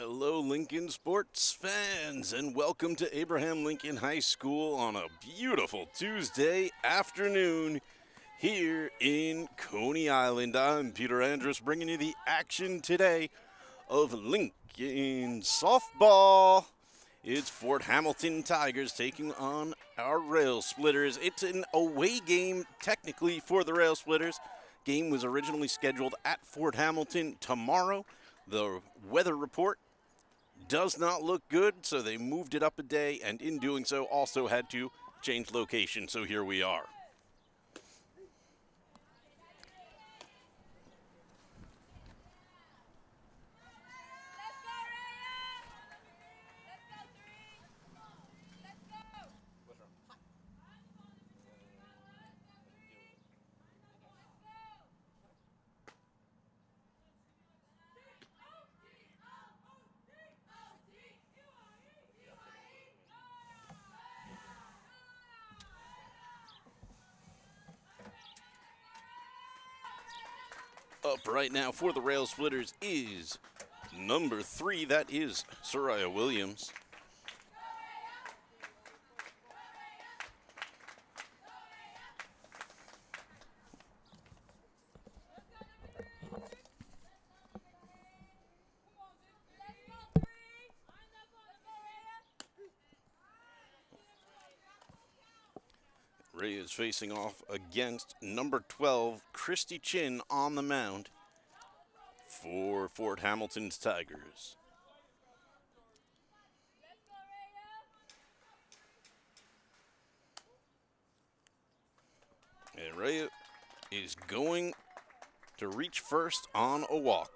Hello, Lincoln sports fans, and welcome to Abraham Lincoln High School on a beautiful Tuesday afternoon here in Coney Island. I'm Peter Andrus, bringing you the action today of Lincoln softball. It's Fort Hamilton Tigers taking on our Railsplitters. It's an away game, technically, for the Railsplitters. Game was originally scheduled at Fort Hamilton tomorrow. The weather report does not look good, so they moved it up a day, and in doing so also had to change location, so here we are. Up right now for the Railsplitters is number 3, that is Soraya Williams. Ray is facing off against number 12, Christy Chin, on the mound for Fort Hamilton's Tigers. And Ray is going to reach first on a walk.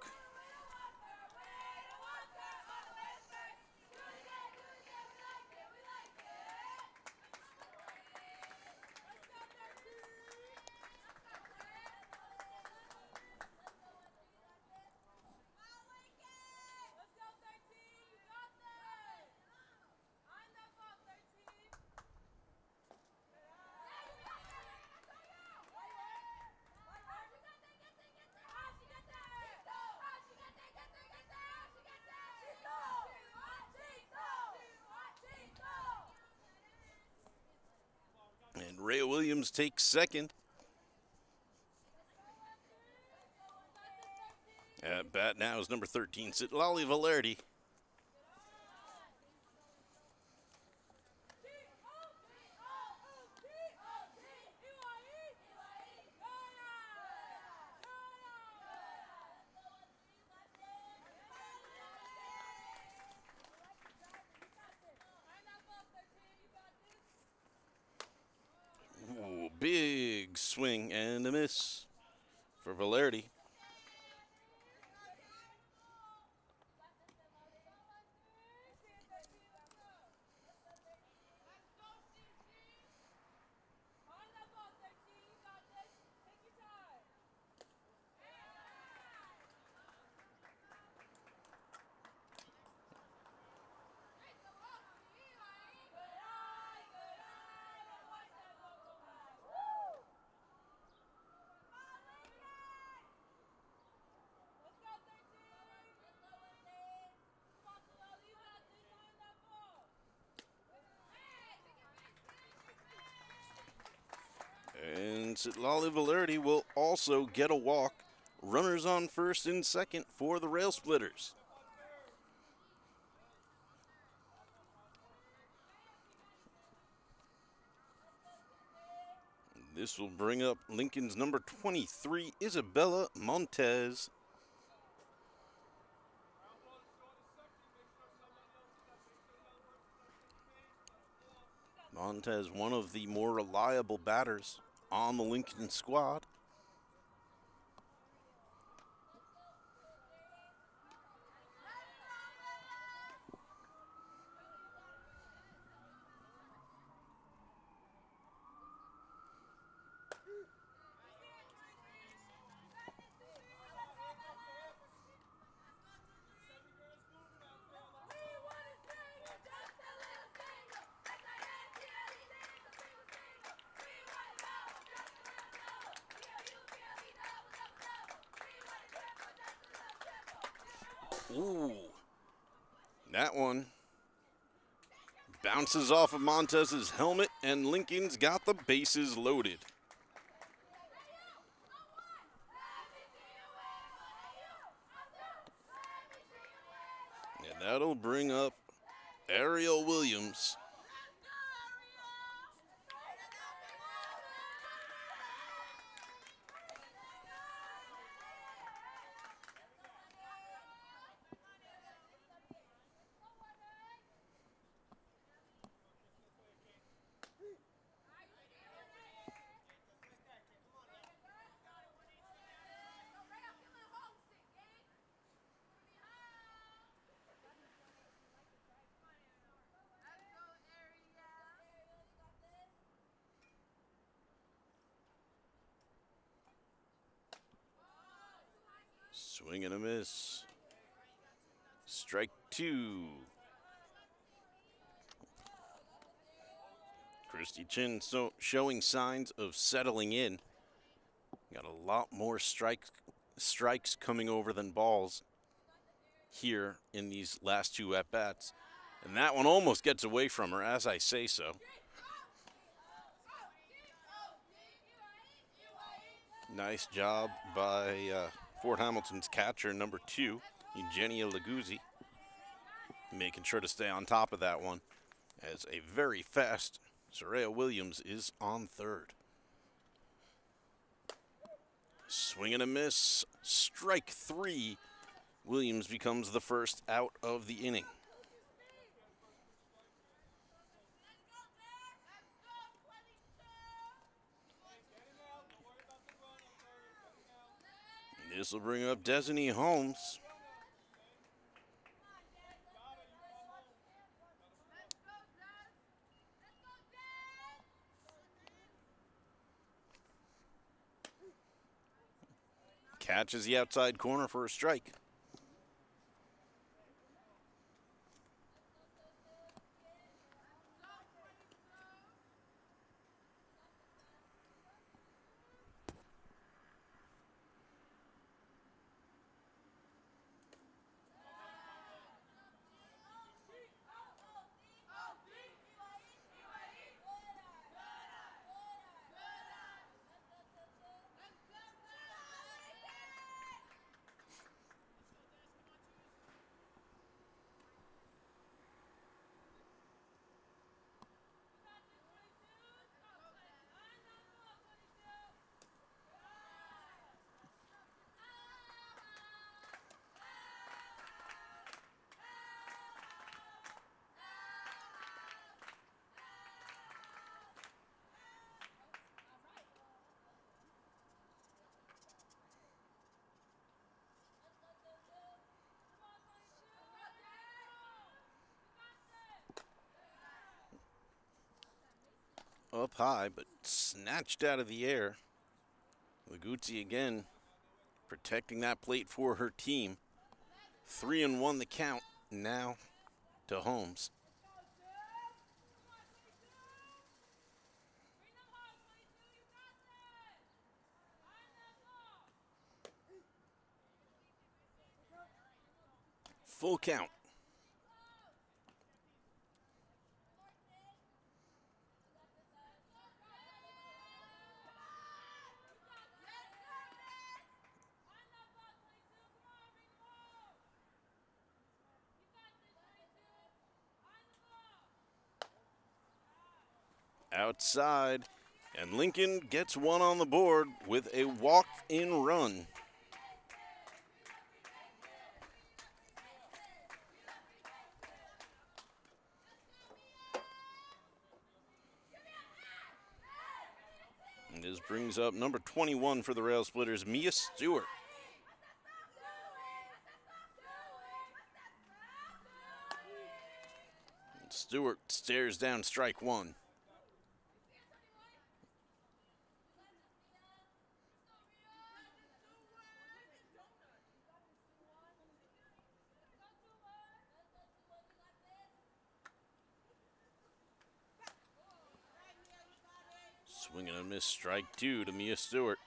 And Ray Williams takes second. At bat now is number 13, Sitlali Valerdi. Ooh, big swing and a miss for Valerdi. And Sitlali Valerdi will also get a walk. Runners on first and second for the Railsplitters. This will bring up Lincoln's number 23, Isabella Montez. Montez, one of the more reliable batters on the Lincoln squad. Ooh, That one bounces off of Montez's helmet, and Lincoln's got the bases loaded. And that'll bring up Ariel Williams. Swing and a miss. Strike two. Christy Chin showing signs of settling in. Got a lot more strikes coming over than balls here in these last two at-bats. And that one almost gets away from her, as I say so. Nice job by Fort Hamilton's catcher, number 2, Eugenia Leguzzi, making sure to stay on top of that one, as a very fast Soraya Williams is on third. Swing and a miss, strike 3. Williams becomes the first out of the inning. This will bring up Destiny Holmes. Catches the outside corner for a strike. Up high, but snatched out of the air. Leguzzi again protecting that plate for her team. 3-1 the count now to Holmes. Full count. Outside, and Lincoln gets one on the board with a walk-in run. And this brings up number 21 for the Railsplitters, Mia Stewart. Stewart stares down strike one. Swing and a miss, strike two to Mia Stewart.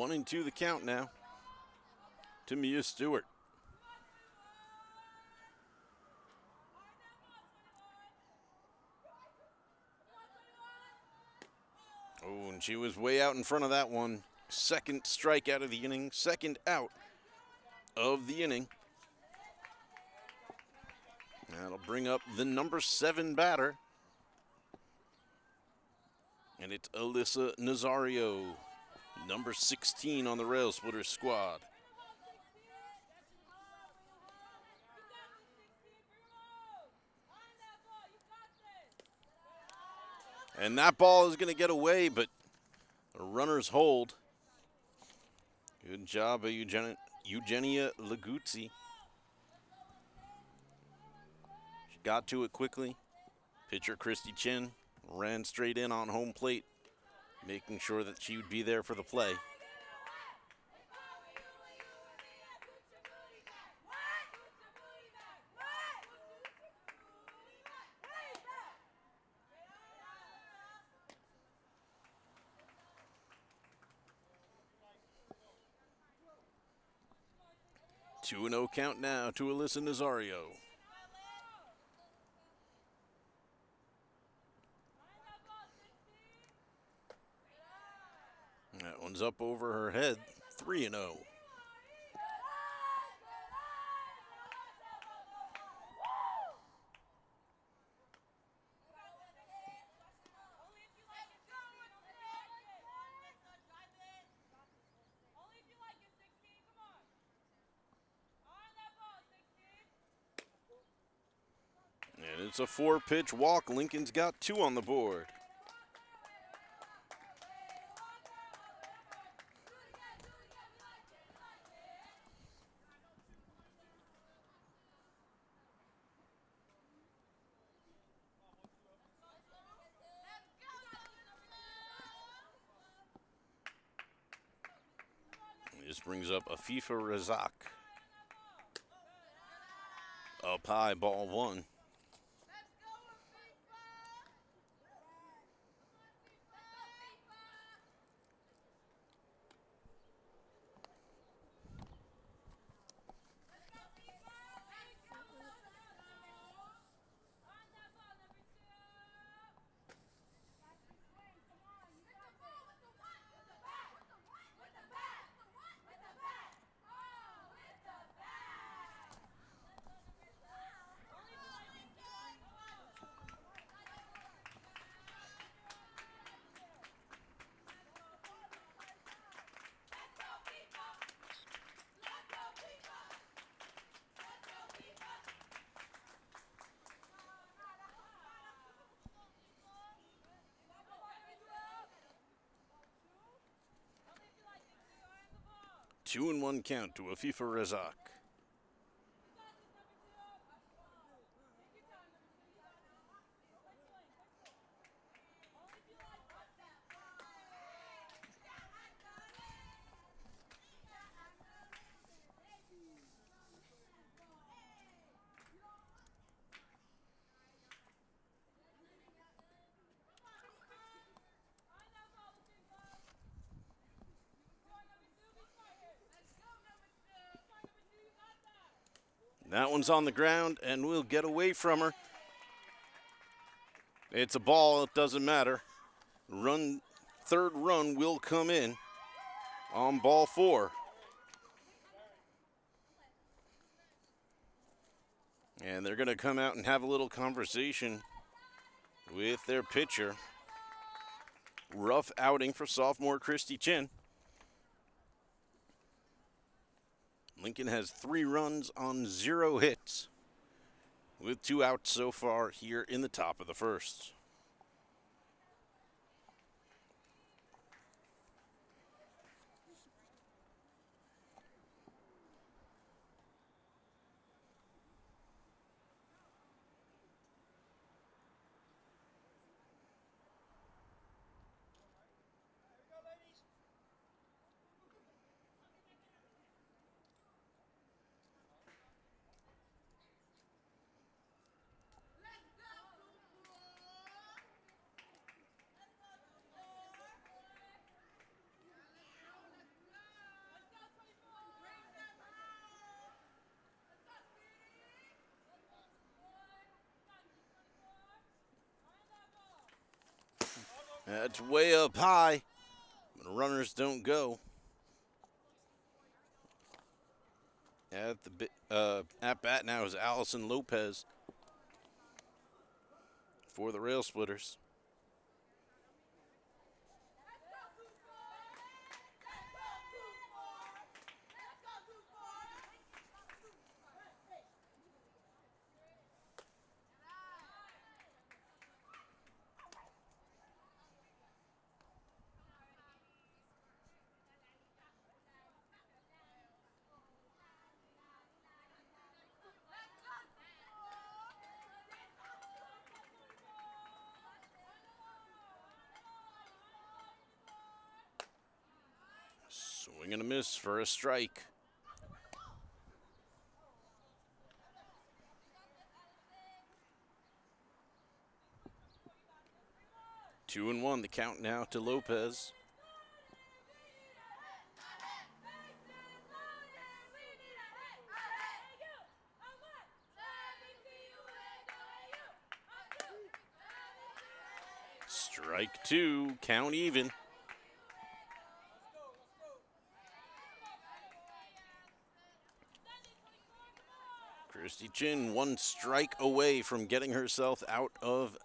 1-2 the count now to Mia Stewart. Oh, and she was way out in front of that one. Second strikeout of the inning, second out of the inning. That'll bring up the number 7 batter. And it's Alyssa Nazario, number 16 on the Railsplitters squad. And that ball is going to get away, but the runners hold. Good job by Eugenia Leguzzi. She got to it quickly. Pitcher Christy Chin ran straight in on home plate, making sure that she would be there for the play. Two and 0 count now to Alyssa Nazario. That one's up over her head, 3-0. And it's a 4-pitch walk. Lincoln's got 2 on the board. This brings up Afifa Razak. Up high, ball 1. Two and 1 count to Afifa Razak. That one's on the ground and we'll get away from her. It's a ball, it doesn't matter. Third run will come in on ball 4. And they're going to come out and have a little conversation with their pitcher. Rough outing for sophomore Christy Chin. Lincoln has 3 runs on 0 hits, with 2 outs so far here in the top of the first. That's way up high. Runners don't go. At bat now is Allison Lopez for the Railsplitters. Swing and a miss for a strike. Two and one, the count now to Lopez. Strike two, count even. Christy Chin, one strike away from getting herself out of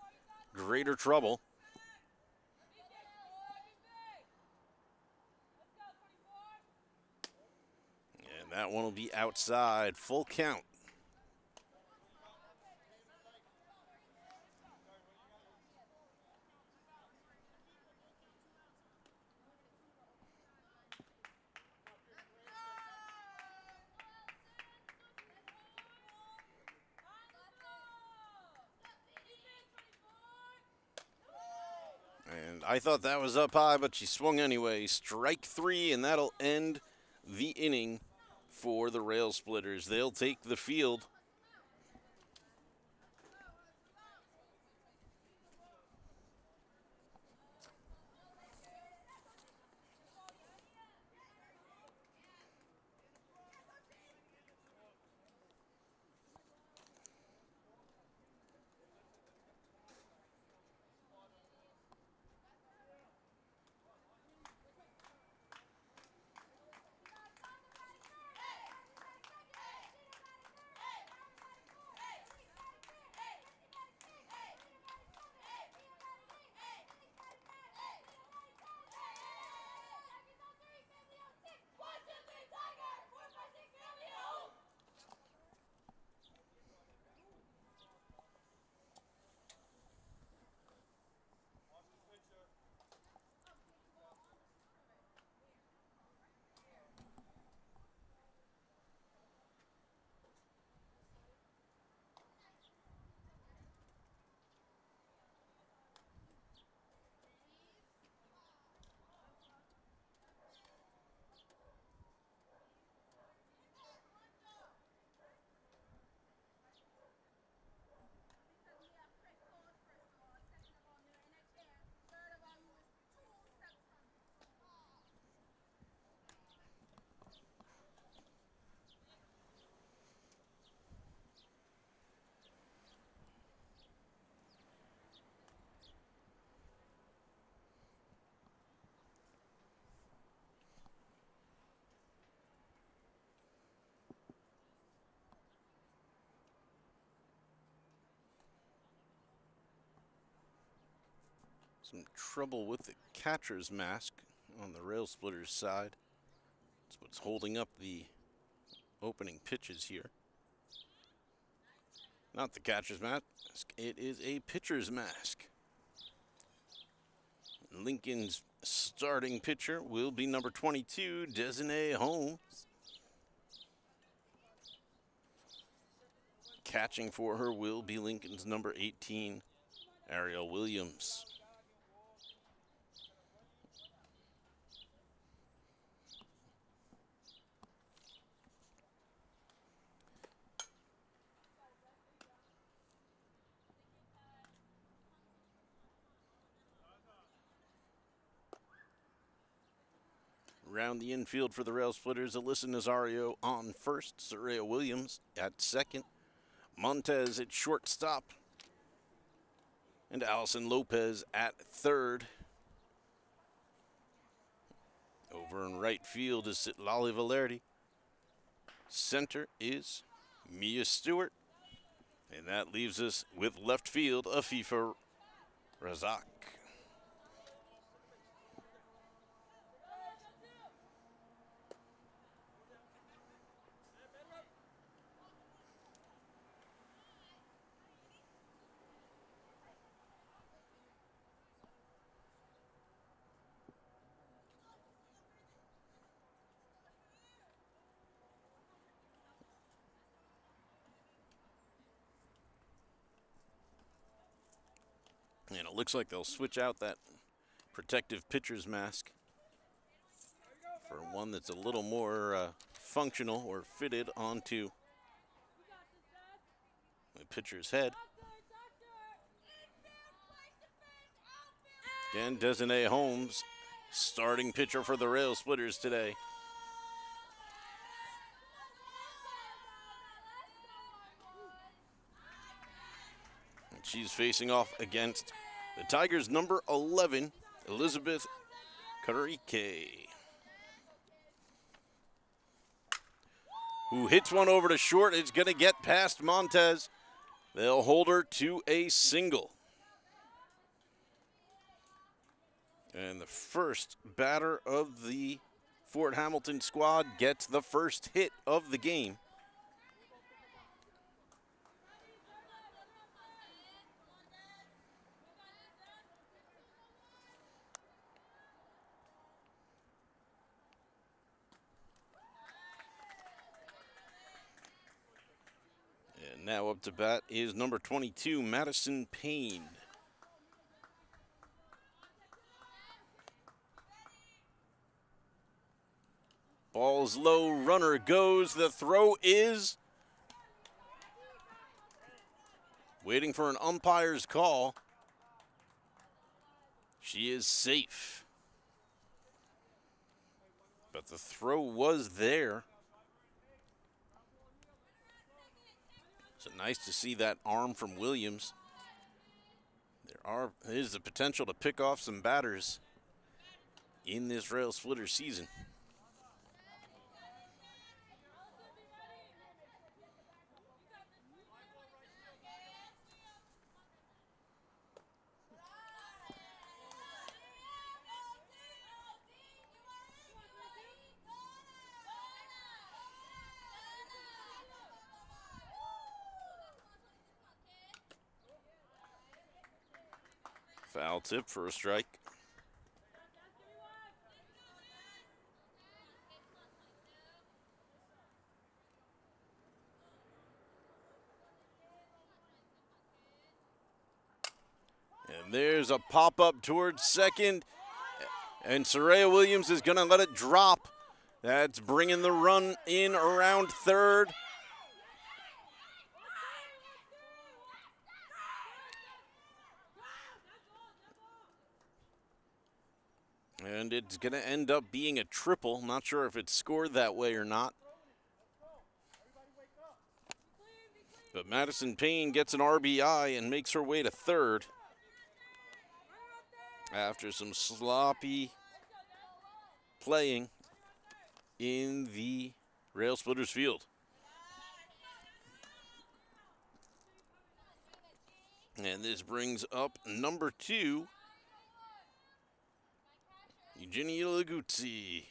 greater trouble. And that one will be outside, full count. And I thought that was up high, but she swung anyway. Strike three, and that'll end the inning for the Railsplitters. They'll take the field. Some trouble with the catcher's mask on the Railsplitters side. That's what's holding up the opening pitches here. Not the catcher's mask, it is a pitcher's mask. Lincoln's starting pitcher will be number 22, Desiree Holmes. Catching for her will be Lincoln's number 18, Ariel Williams. Around the infield for the Railsplitters, Alyssa Nazario on first, Soraya Williams at second, Montez at shortstop, and Allison Lopez at third. Over in right field is Lolly Valerdi. Center is Mia Stewart. And that leaves us with left field, Afifa Razak. And it looks like they'll switch out that protective pitcher's mask for one that's a little more functional or fitted onto the pitcher's head. Again, Desiree Holmes, starting pitcher for the Railsplitters today. And she's facing off against the Tigers' number 11, Elizabeth Karike, who hits one over to short. It's going to get past Montez. They'll hold her to a single. And the first batter of the Fort Hamilton squad gets the first hit of the game. And now up to bat is number 22, Madison Payne. Ball's low, runner goes. The throw is waiting for an umpire's call. She is safe. But the throw was there. So nice to see that arm from Williams. There is the potential to pick off some batters in this Railsplitter season. Foul tip for a strike. And there's a pop-up towards second. And Soraya Williams is going to let it drop. That's bringing the run in around third. And it's going to end up being a triple. Not sure if it's scored that way or not. But Madison Payne gets an RBI and makes her way to third after some sloppy playing in the Railsplitters field. And this brings up number 2, Eugenia Leguzzi.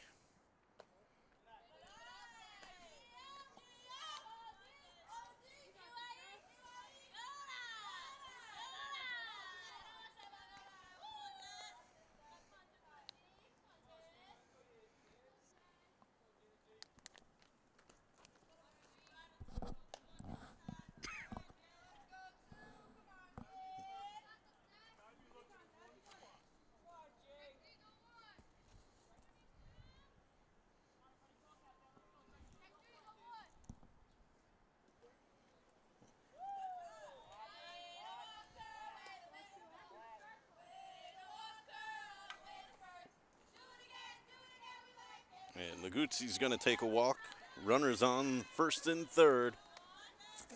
And Leguzzi's going to take a walk. Runners on first and third.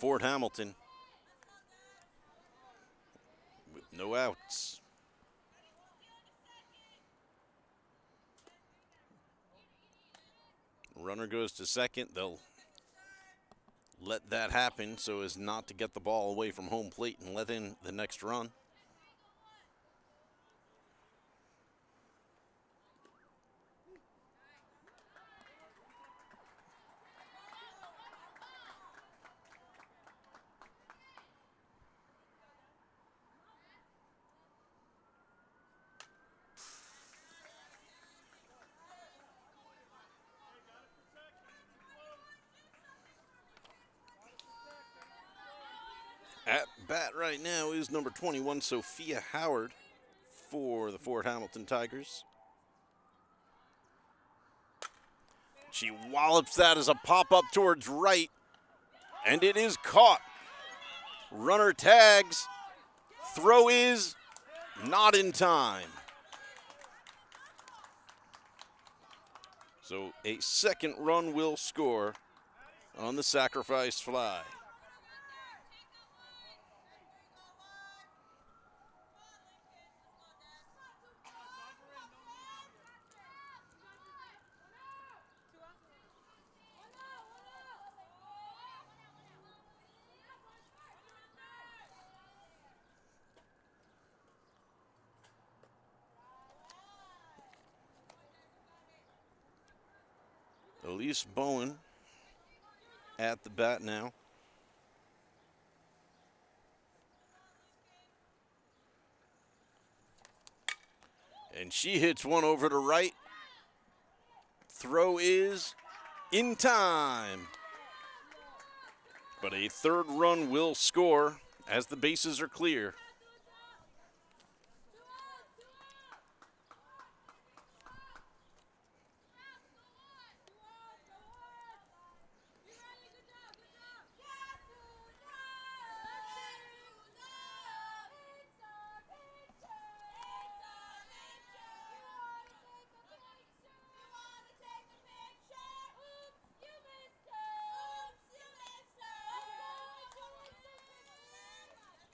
Fort Hamilton with no outs. Runner goes to second. They'll let that happen so as not to get the ball away from home plate and let in the next run. At bat right now is number 21, Sophia Howard, for the Fort Hamilton Tigers. She wallops that as a pop-up towards right, and it is caught. Runner tags. Throw is not in time. So a second run will score on the sacrifice fly. Elise Bowen at the bat now. And she hits one over to right. Throw is in time. But a third run will score as the bases are clear.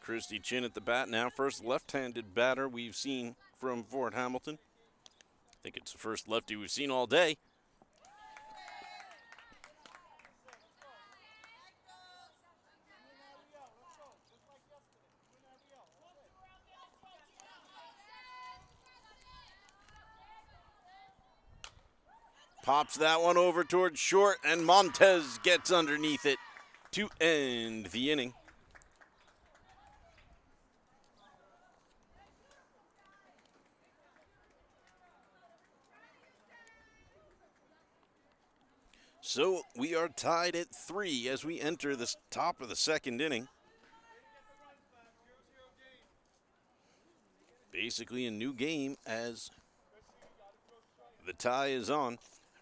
Christy Chin at the bat now. First left-handed batter we've seen from Fort Hamilton. I think it's the first lefty we've seen all day. Pops that one over towards short, and Montez gets underneath it to end the inning. So we are tied at 3 as we enter the top of the second inning. Basically a new game as the tie is on.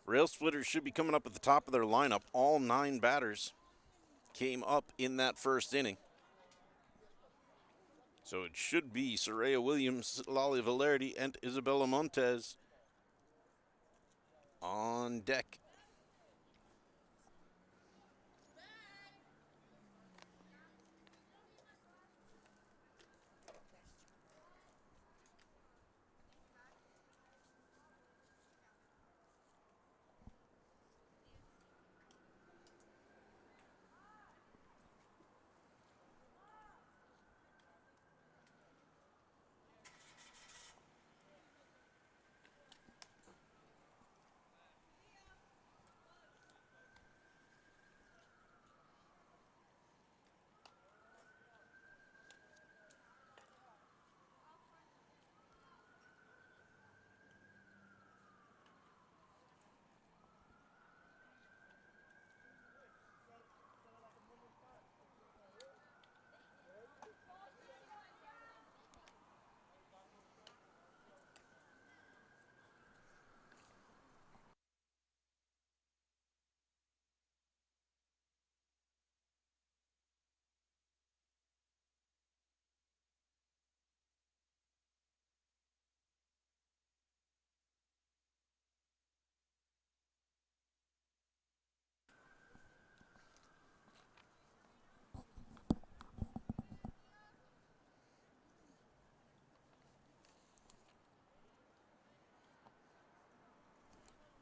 Railsplitters should be coming up at the top of their lineup. All 9 batters came up in that first inning. So it should be Soraya Williams, Lali Valerdi, and Isabella Montez on deck.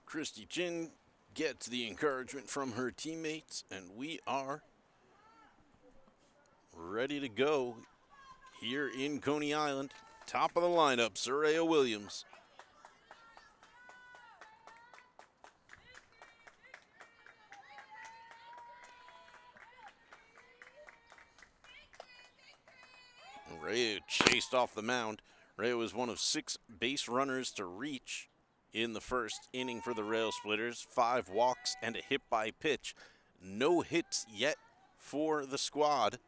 Christy Chin gets the encouragement from her teammates, and we are ready to go here in Coney Island. Top of the lineup, Soraya Williams. Rhea chased off the mound. Rhea was one of 6 base runners to reach in the first inning for the Railsplitters. 5 walks and a hit by pitch. No hits yet for the squad.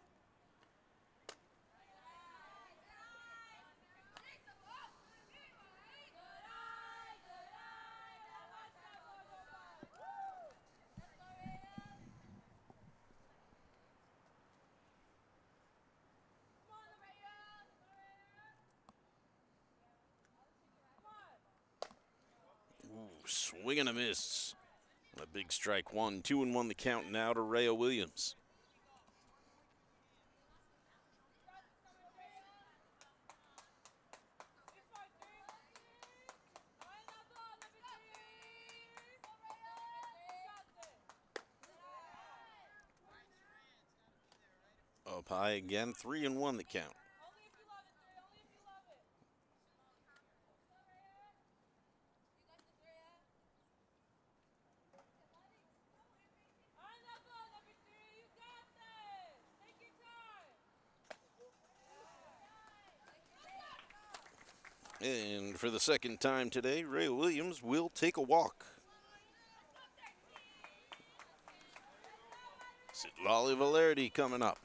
Swing and a miss. A big strike one. 2-1 the count now to Rhea Williams. Up high again. 3-1 the count. And for the second time today, Rhea Williams will take a walk. Lolly Valerdi coming up.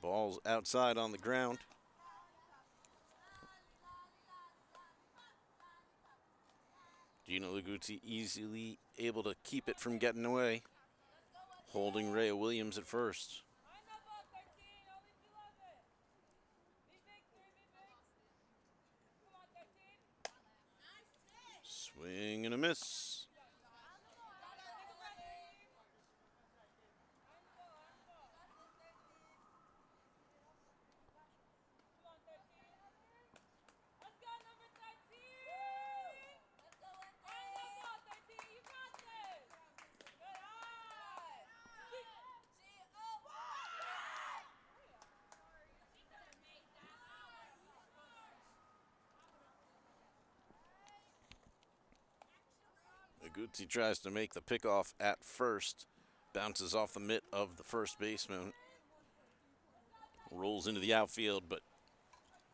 Ball's outside on the ground. Gina Leguzzi easily able to keep it from getting away. Holding Rhea Williams at first. Swing and a miss. Leguzzi tries to make the pickoff at first. Bounces off the mitt of the first baseman. Rolls into the outfield, but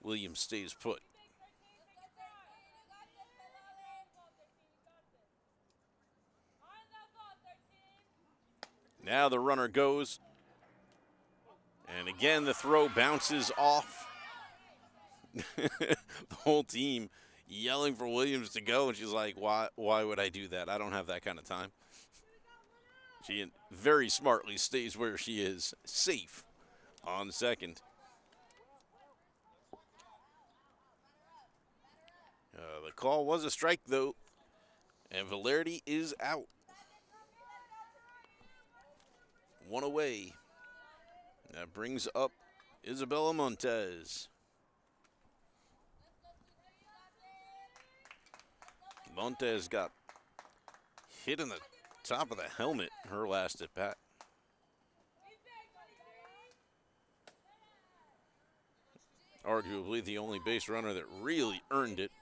Williams stays put. Now the runner goes. And again, the throw bounces off. The whole team yelling for Williams to go, and she's like, why would I do that? I don't have that kind of time. She very smartly stays where she is, safe on second. The call was a strike, though, and Valerdi is out. One away. That brings up Isabella Montez. Montez got hit in the top of the helmet her last at bat. Arguably the only base runner that really earned it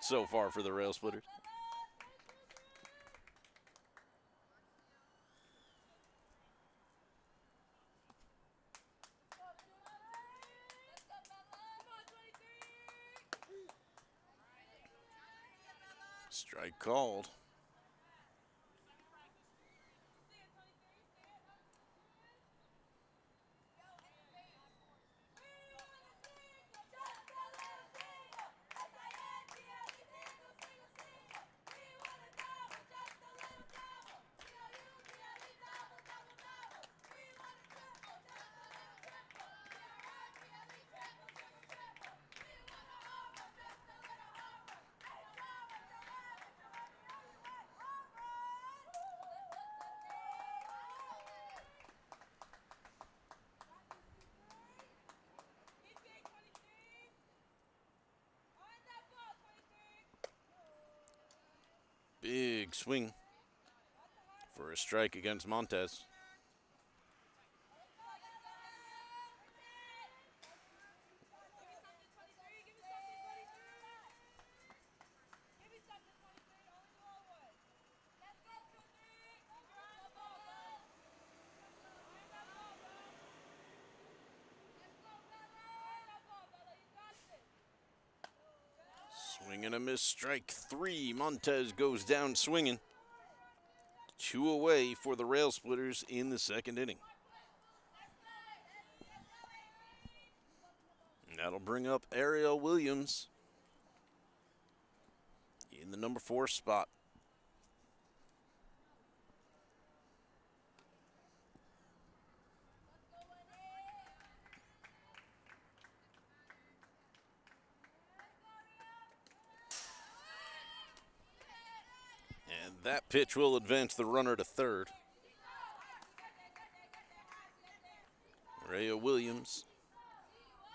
so far for the Railsplitters. Strike called. big swing for a strike against Montez. Swing and a miss, strike 3. Montez goes down swinging. 2 away for the Railsplitters in the second inning. And that'll bring up Ariel Williams in the number 4 spot. And that pitch will advance the runner to third. Ariel Williams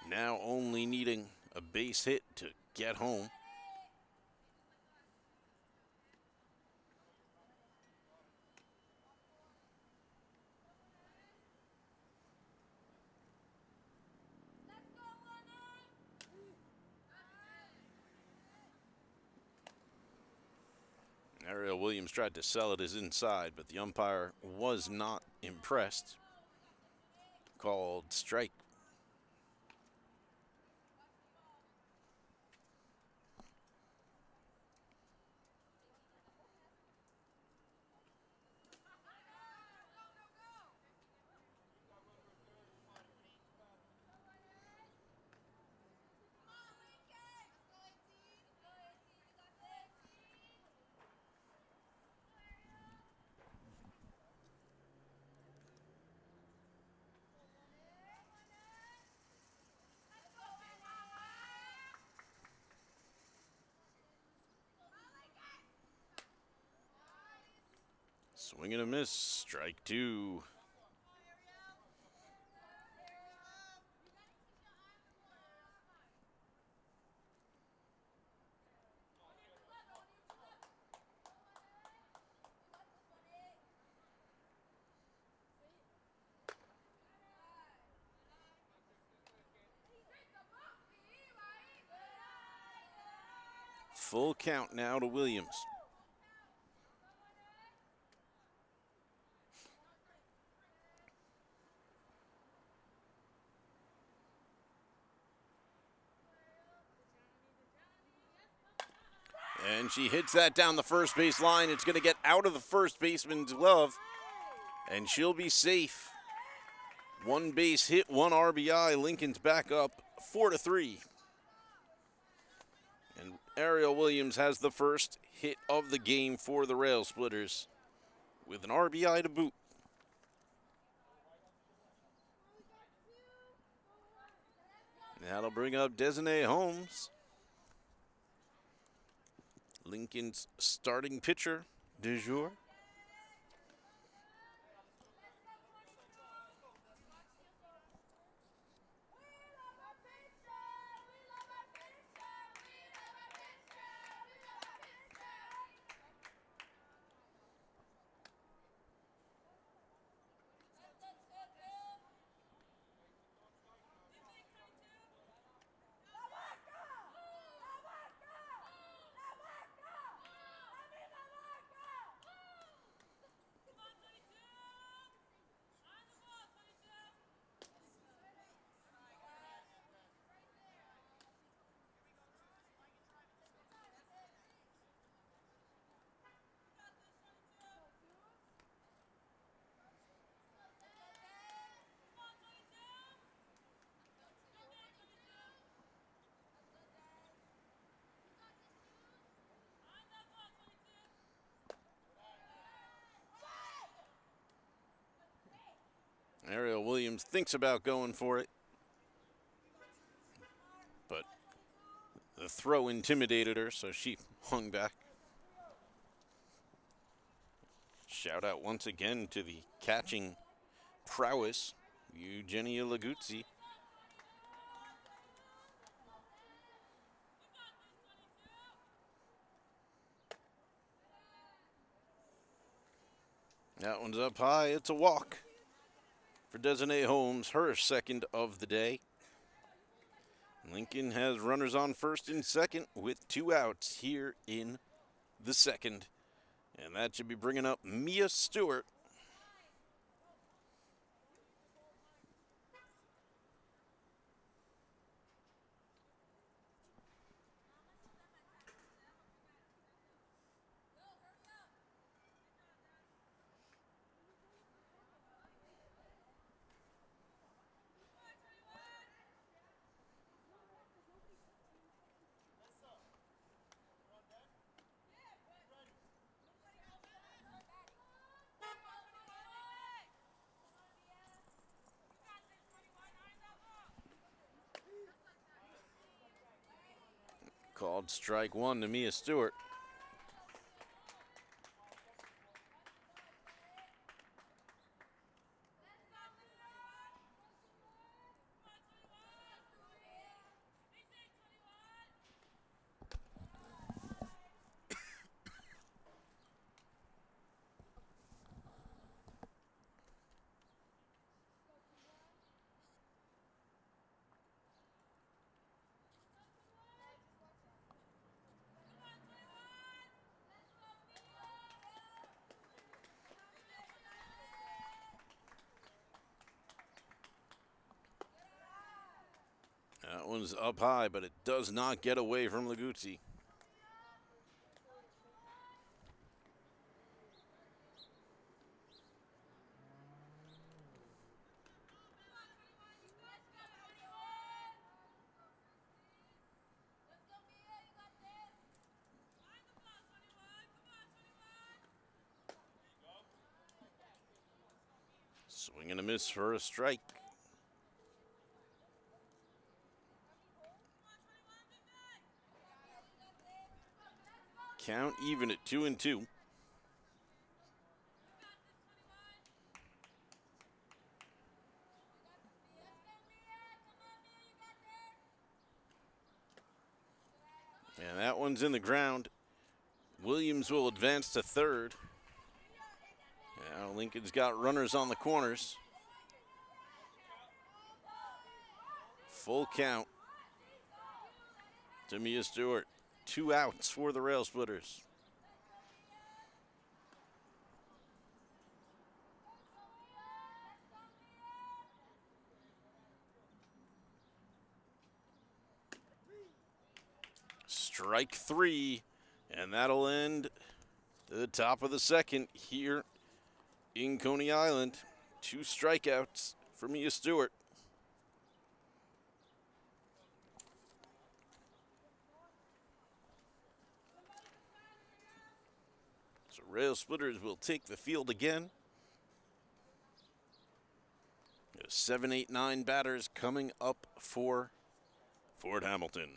now only needing a base hit to get home. Ariel Williams tried to sell it as inside, but the umpire was not impressed. Called strike. Swing and a miss, strike 2. Full count now to Williams. And she hits that down the first base line. It's going to get out of the first baseman's glove, and she'll be safe. 1 base hit, 1 RBI. Lincoln's back up 4-3. And Ariel Williams has the first hit of the game for the Railsplitters with an RBI to boot. That'll bring up Desiree Holmes, Lincoln's starting pitcher du jour. Ariel Williams thinks about going for it, but the throw intimidated her, so she hung back. Shout out once again to the catching prowess, Eugenia Leguzzi. That one's up high. It's a walk for Desiree Holmes, her second of the day. Lincoln has runners on first and second with 2 outs here in the second. And that should be bringing up Mia Stewart. Called strike one to Mia Stewart. That one's up high, but it does not get away from Leguzzi. Swing and a miss for a strike. Count even at 2-2. And that one's in the ground. Williams will advance to third. Now Lincoln's got runners on the corners. Full count to Mia Stewart. 2 outs for the Railsplitters. Strike 3, and that'll end the top of the second here in Coney Island. 2 strikeouts for Mia Stewart. So Railsplitters will take the field again. 7, 8, 9 batters coming up for Fort Hamilton.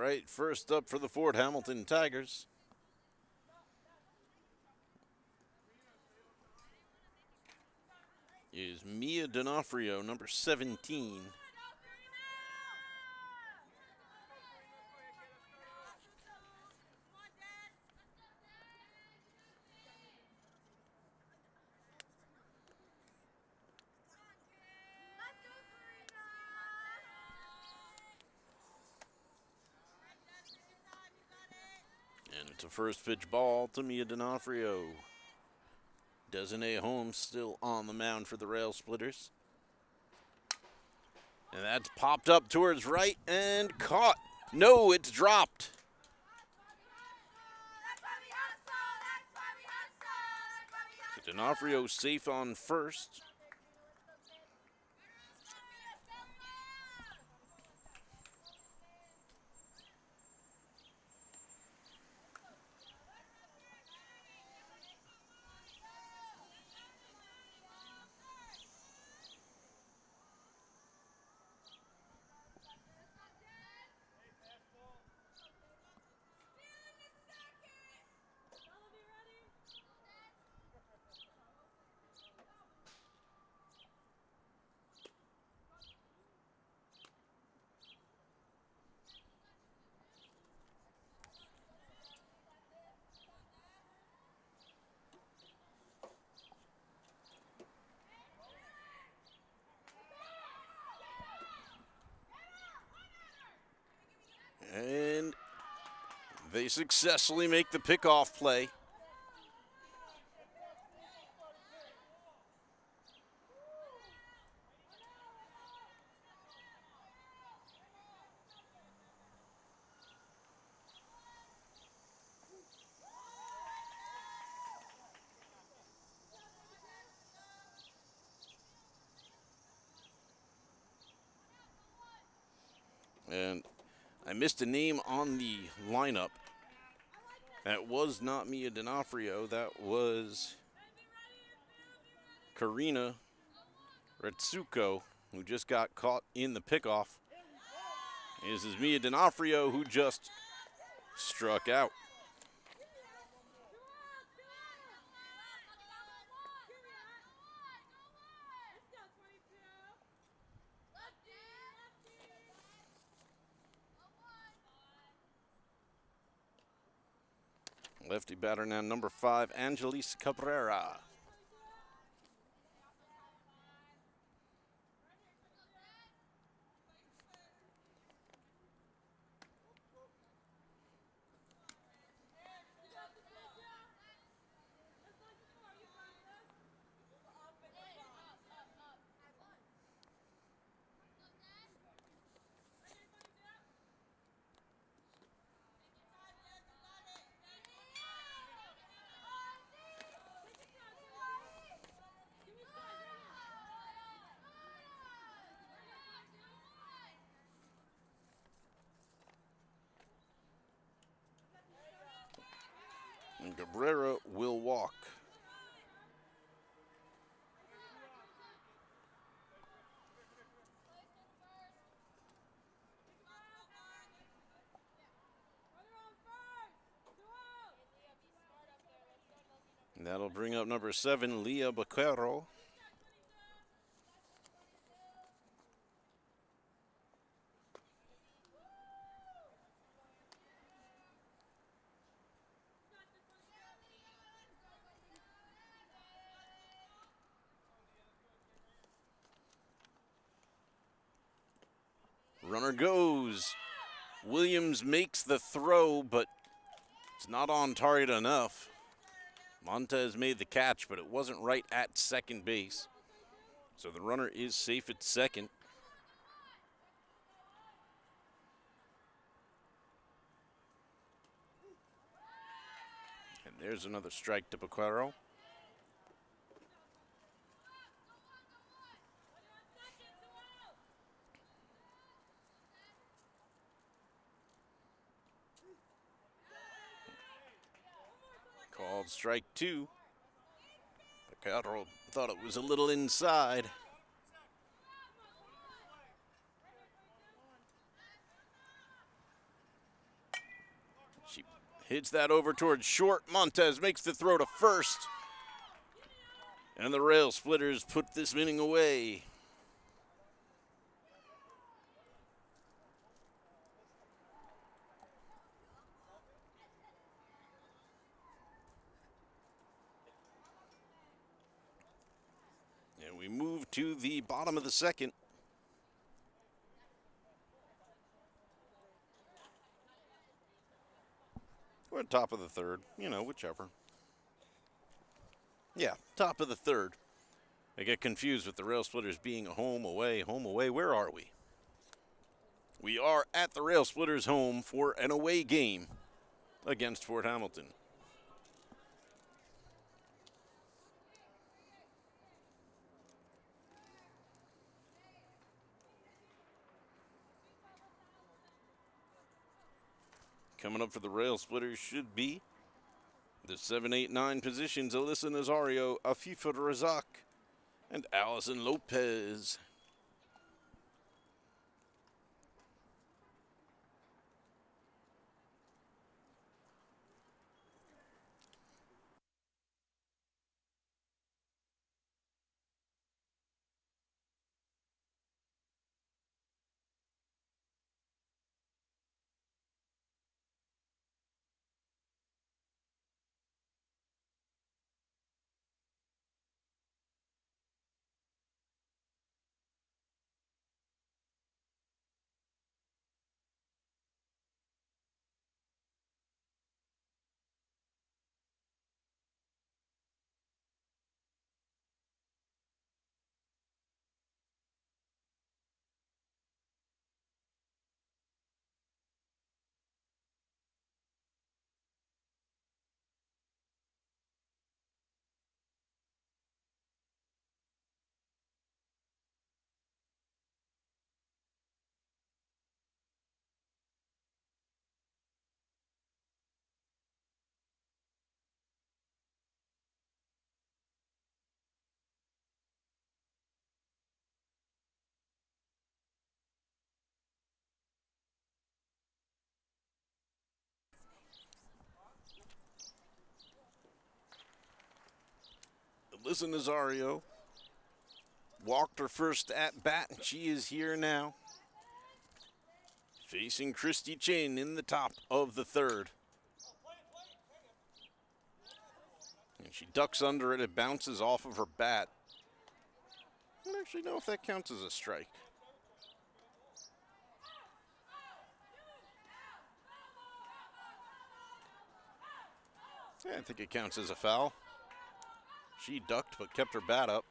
right, first up for the Fort Hamilton Tigers is Mia D'Onofrio, number 17. And it's a first pitch ball to Mia D'Onofrio. Desiree Holmes still on the mound for the Railsplitters. And that's popped up towards right and caught. No, it's dropped. So D'Onofrio safe on first. And they successfully make the pickoff play. And I missed a name on the lineup. That was not Mia D'Onofrio. That was Karina Retsuko, who just got caught in the pickoff. This is Mia D'Onofrio, who just struck out. Lefty batter now, number 5, Angelis Cabrera. And Cabrera will walk. And that'll bring up number 7, Leah Baquero. Runner goes. Williams makes the throw, but it's not on target enough. Montez made the catch, but it wasn't right at second base. So the runner is safe at second. And there's another strike to Baquero. Called strike 2. Baquero thought it was a little inside. Hits that over towards short. Montez makes the throw to first. And the Railsplitters put this inning away. And we move to the bottom of the second. Or top of the third, whichever. Yeah, top of the third. I get confused with the Railsplitters being a home, away, home, away. Where are we? We are at the Railsplitters' home for an away game against Fort Hamilton. Coming up for the Railsplitters should be the 7, 8, 9 positions: Alyssa Nazario, Afifa Razak, and Allison Lopez. Alyssa Nazario walked her first at bat, and she is here now, facing Christy Chin in the top of the third. And she ducks under it. It bounces off of her bat. I don't actually know if that counts as a strike. Yeah, I think it counts as a foul. She ducked but kept her bat up.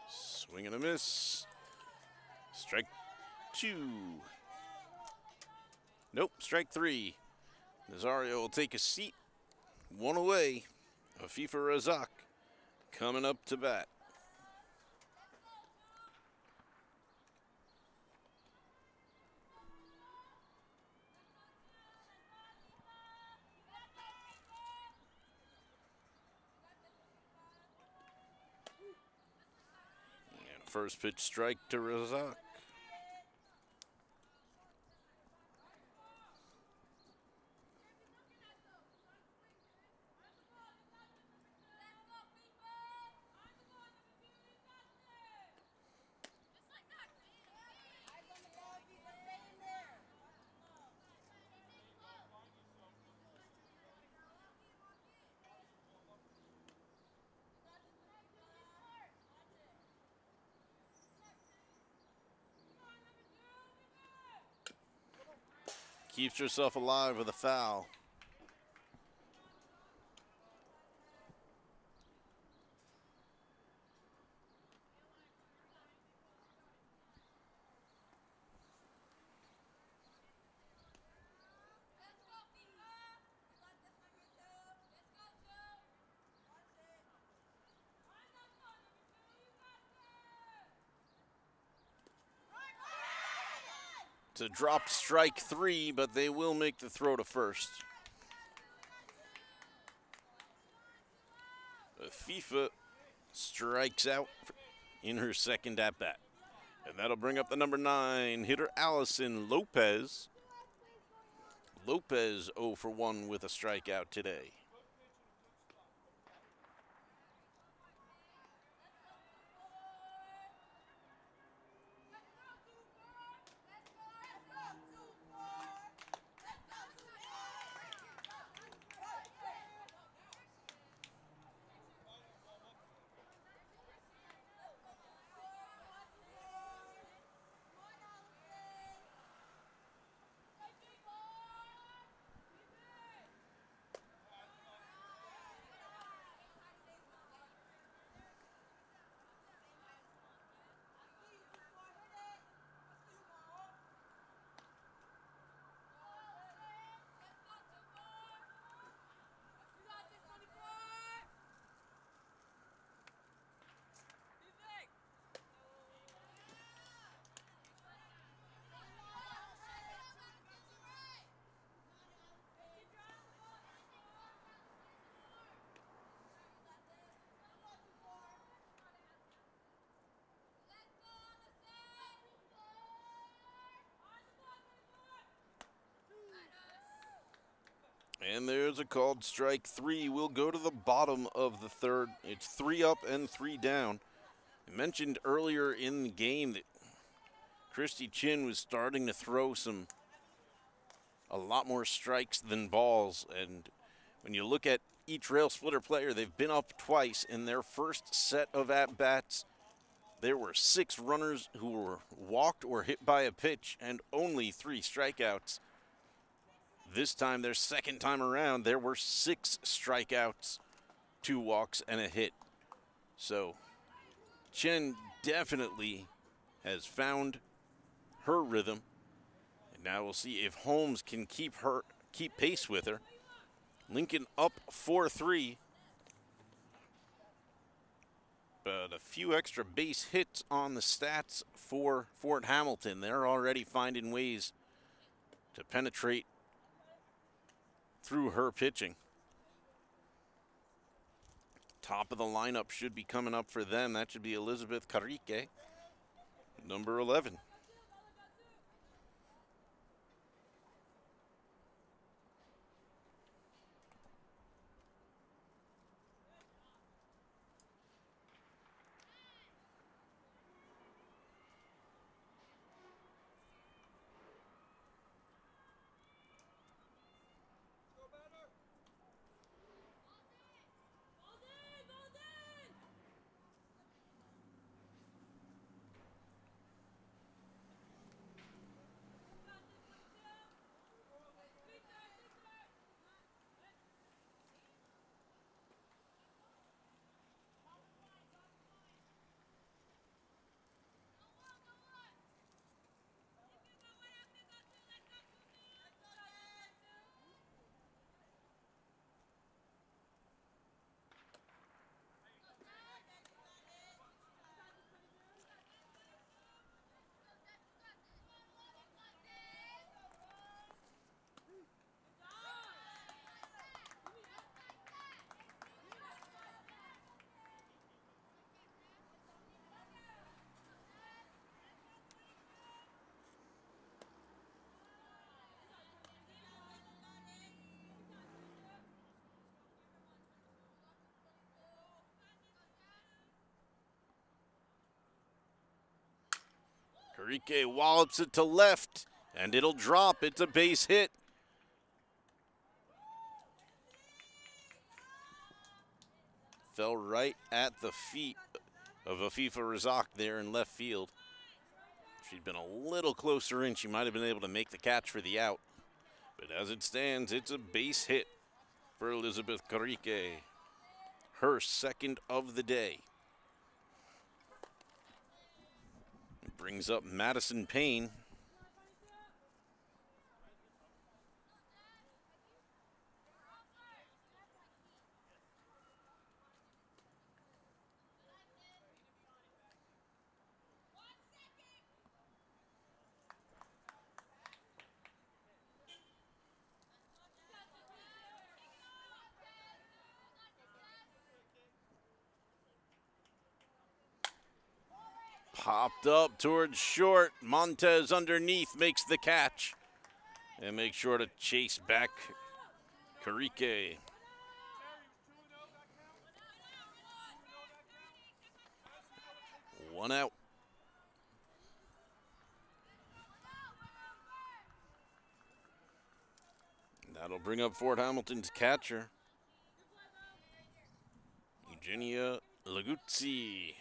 Swing and a miss. Strike 2. Nope, strike 3. Nazario will take a seat. One away. Afifa Razak coming up to bat. And first pitch strike to Razak. Keeps herself alive with a foul. It's a dropped strike 3, but they will make the throw to first. Afifa strikes out in her second at bat. And that'll bring up the number 9 hitter, Allison Lopez. Lopez 0 for 1 with a strikeout today. And there's a called strike 3. We'll go to the bottom of the third. It's 3 up and 3 down. I mentioned earlier in the game that Christy Chin was starting to throw a lot more strikes than balls. And when you look at each Rail Splitter player, they've been up twice. In their first set of at-bats, there were 6 runners who were walked or hit by a pitch and only 3 strikeouts. This time, their second time around, there were 6 strikeouts, 2 walks, and a hit. So Chen definitely has found her rhythm. And now we'll see if Holmes can keep pace with her. Lincoln up 4-3. But a few extra base hits on the stats for Fort Hamilton. They're already finding ways to penetrate through her pitching. Top of the lineup should be coming up for them. That should be Elizabeth Carrique, number 11. Carrique wallops it to left, and it'll drop. It's a base hit. Fell right at the feet of Afifa Razak there in left field. If she'd been a little closer in, she might have been able to make the catch for the out. But as it stands, it's a base hit for Elizabeth Carrique. Her second of the day. It brings up Madison Payne. Popped up towards short. Montez underneath makes the catch. And make sure to chase back Karike. One out. That'll bring up Fort Hamilton's catcher, Eugenia Laguzzi.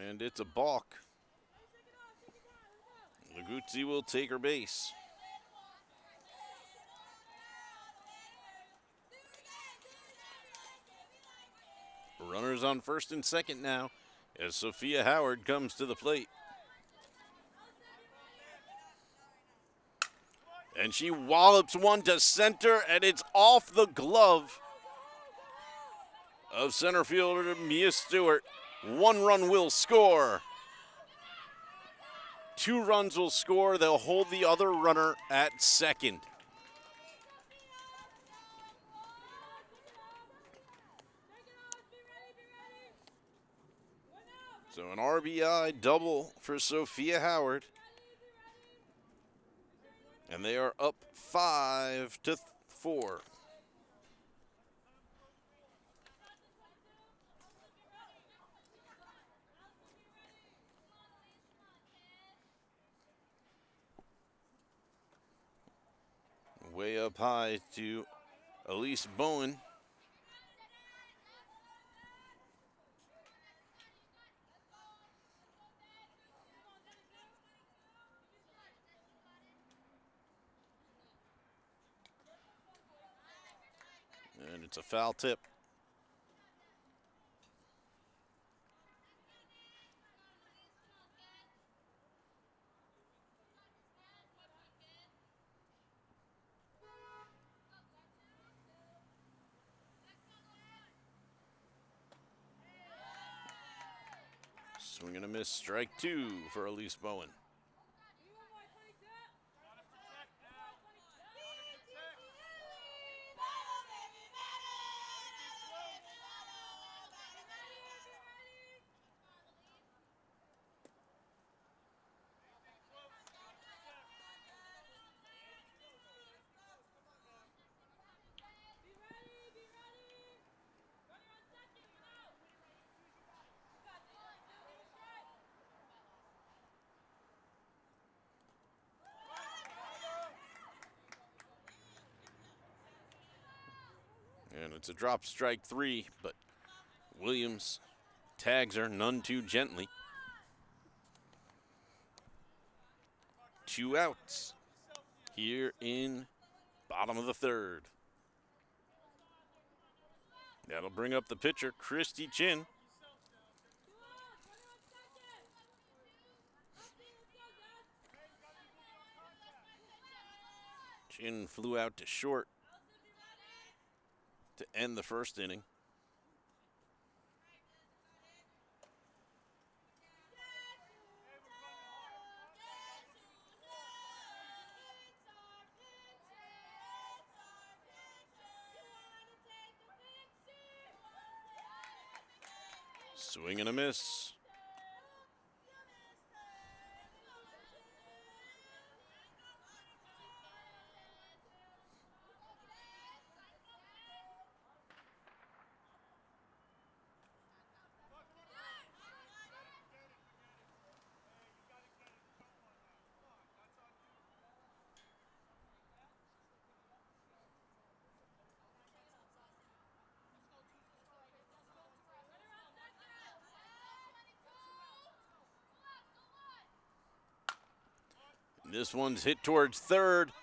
And it's a balk. Laguzzi will take her base. Runners on first and second now as Sophia Howard comes to the plate. And she wallops one to center, and it's off the glove of center fielder Mia Stewart. 1 run will score. 2 runs will score. They'll hold the other runner at second. So an RBI double for Sophia Howard. And they are up 5-4. Way up high to Elise Bowen. And it's a foul tip. Swing and a miss, strike 2 for Elise Bowen. And it's a drop, strike 3, but Williams tags her none too gently. 2 outs here in bottom of the third. That'll bring up the pitcher, Christy Chin. Chin flew out to short to end the first inning. Swing and a miss. This one's hit towards third.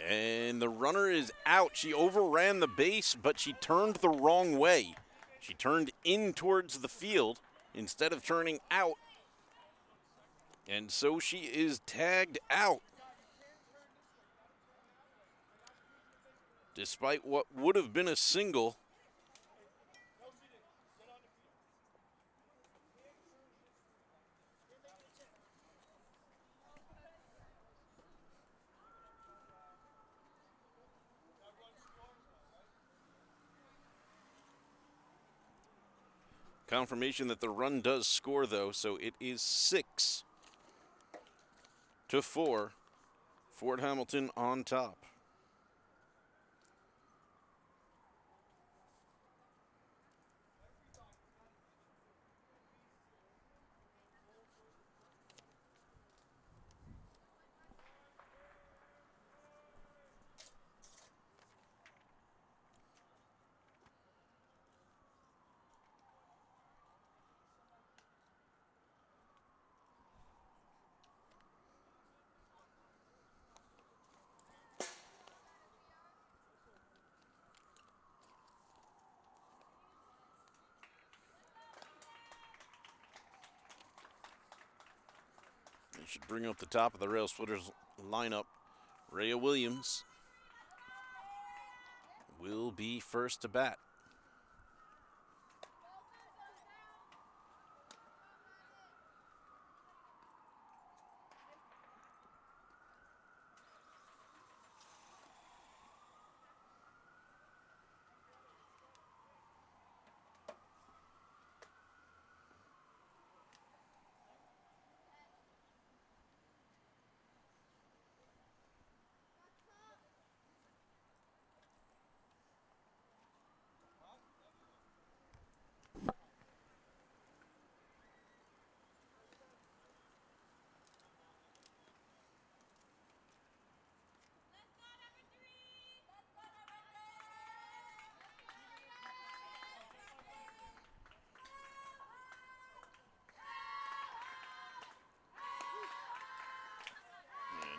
And the runner is out. She overran the base, but she turned the wrong way. She turned in towards the field instead of turning out. And so she is tagged out. Despite what would have been a single. Confirmation that the run does score, though, so it is 6-4. Fort Hamilton on top. You should bring up the top of the Railsplitters lineup. Rhea Williams will be first to bat.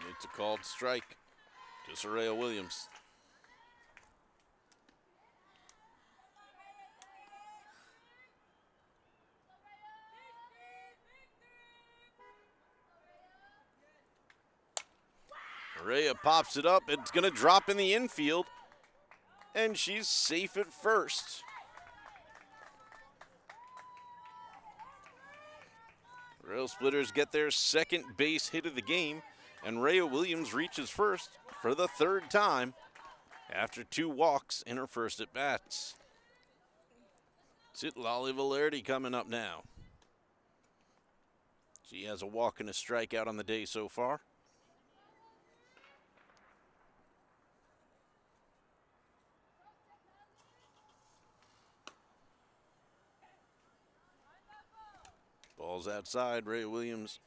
And it's a called strike to Soraya Williams. Rhea pops it up. It's going to drop in the infield. And she's safe at first. Railsplitters get their second base hit of the game. And Rhea Williams reaches first for the third time after 2 walks in her first at-bats. Citlali Valerdi coming up now. She has a walk and a strikeout on the day so far. Ball's outside. Rhea Williams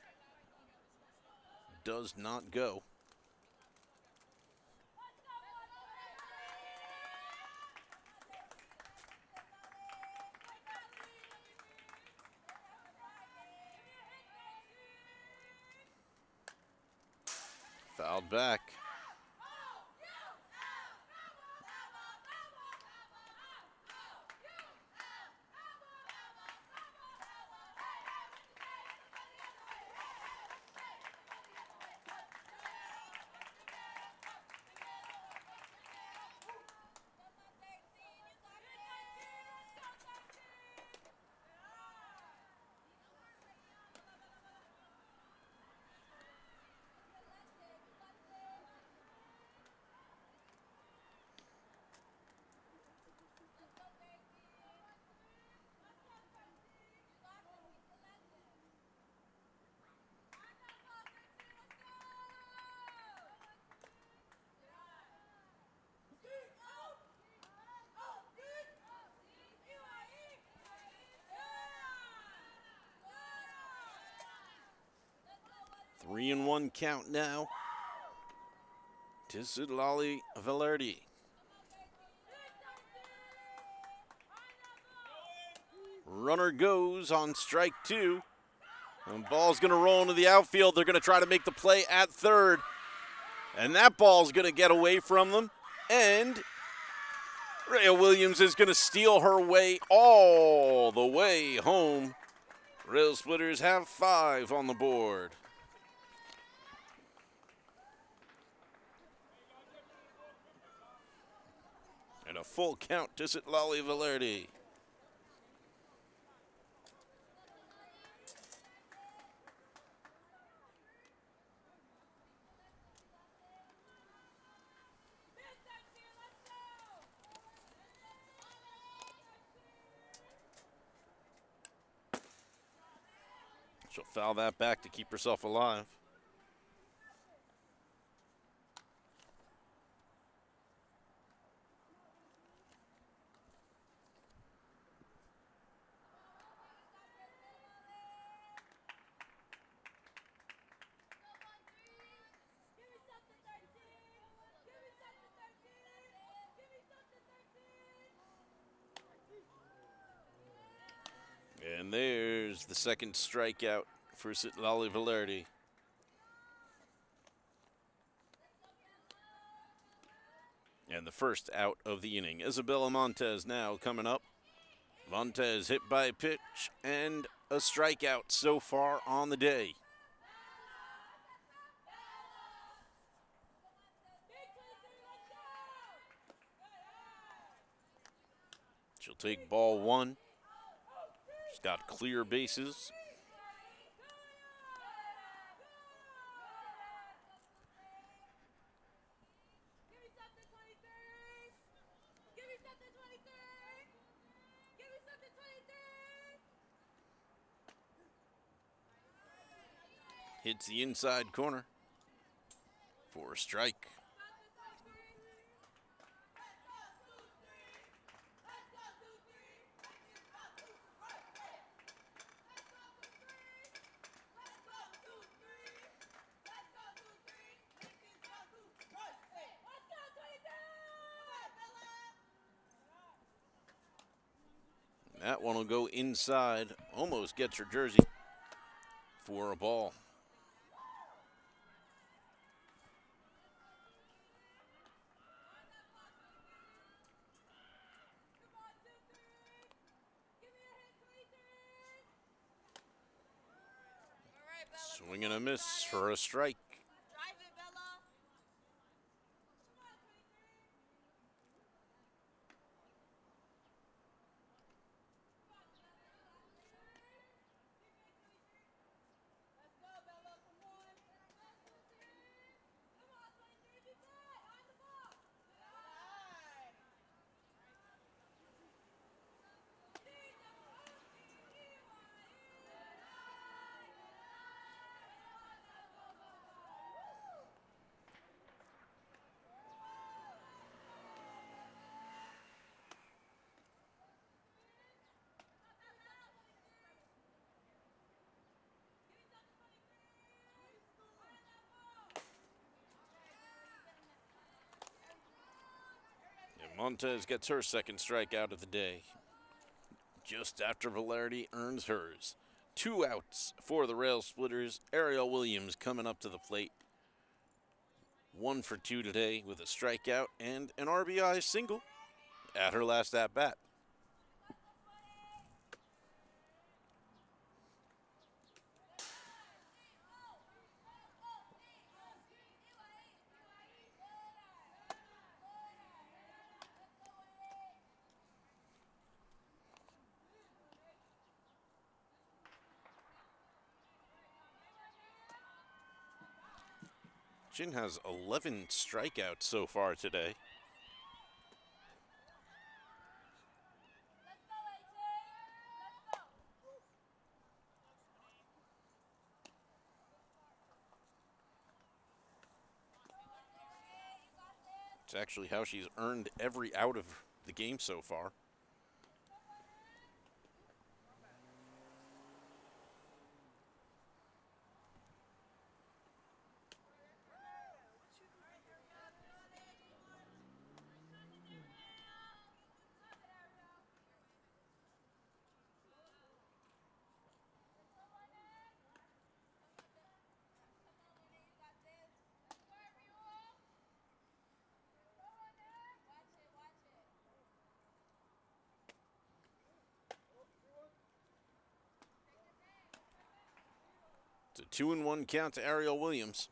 does not go. Fouled back. Three and one count now to Citlali Valerdi. Runner goes on strike two. And ball's going to roll into the outfield. They're going to try to make the play at third. And that ball's going to get away from them. And Rail Williams is going to steal her way all the way home. Railsplitters have 5 on the board. And a full count to Citlali Velarde. She'll foul that back to keep herself alive. And there's the second strikeout for Citlali Velarde. And the first out of the inning. Isabella Montez now coming up. Montez hit by a pitch and a strikeout so far on the day. She'll take ball one. She's got clear bases. Hits the inside corner for a strike. That one will go inside, almost gets her jersey for a ball. Swing and a miss for a strike. Montez gets her second strikeout of the day, just after Velarde earns hers. 2 outs for the Railsplitters. Ariel Williams coming up to the plate. 1 for 2 today with a strikeout and an RBI single at her last at-bat. Jin has 11 strikeouts so far today. It's actually how she's earned every out of the game so far. a 2-1 count to Ariel Williams.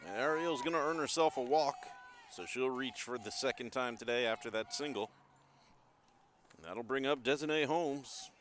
And Ariel's going to earn herself a walk, so she'll reach for the second time today after that single. And that'll bring up Desiree Holmes.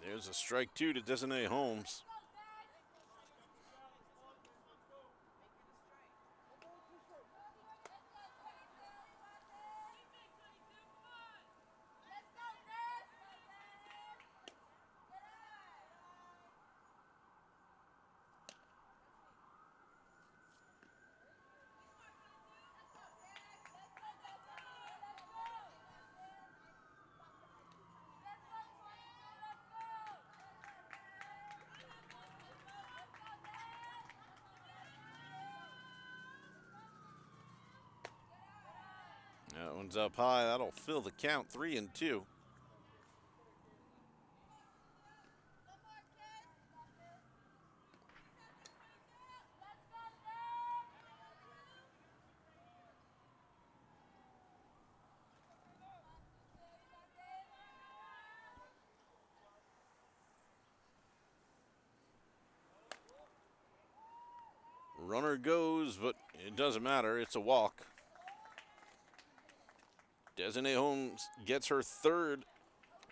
There's a strike two to Desiree Holmes. That one's up high. That'll fill the count, 3-2. Runner goes, but it doesn't matter. It's a walk. Desiree Holmes gets her third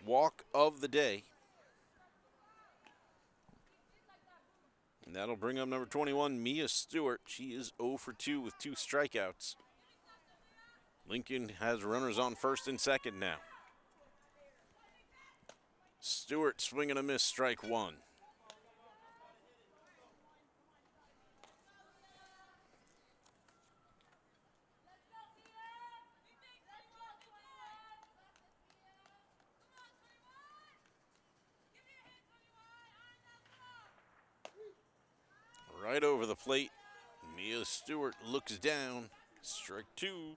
walk of the day. And that'll bring up number 21, Mia Stewart. She is 0 for 2 with 2 strikeouts. Lincoln has runners on first and second now. Stewart swinging a miss, strike one. Right over the plate. Mia Stewart looks down. Strike two.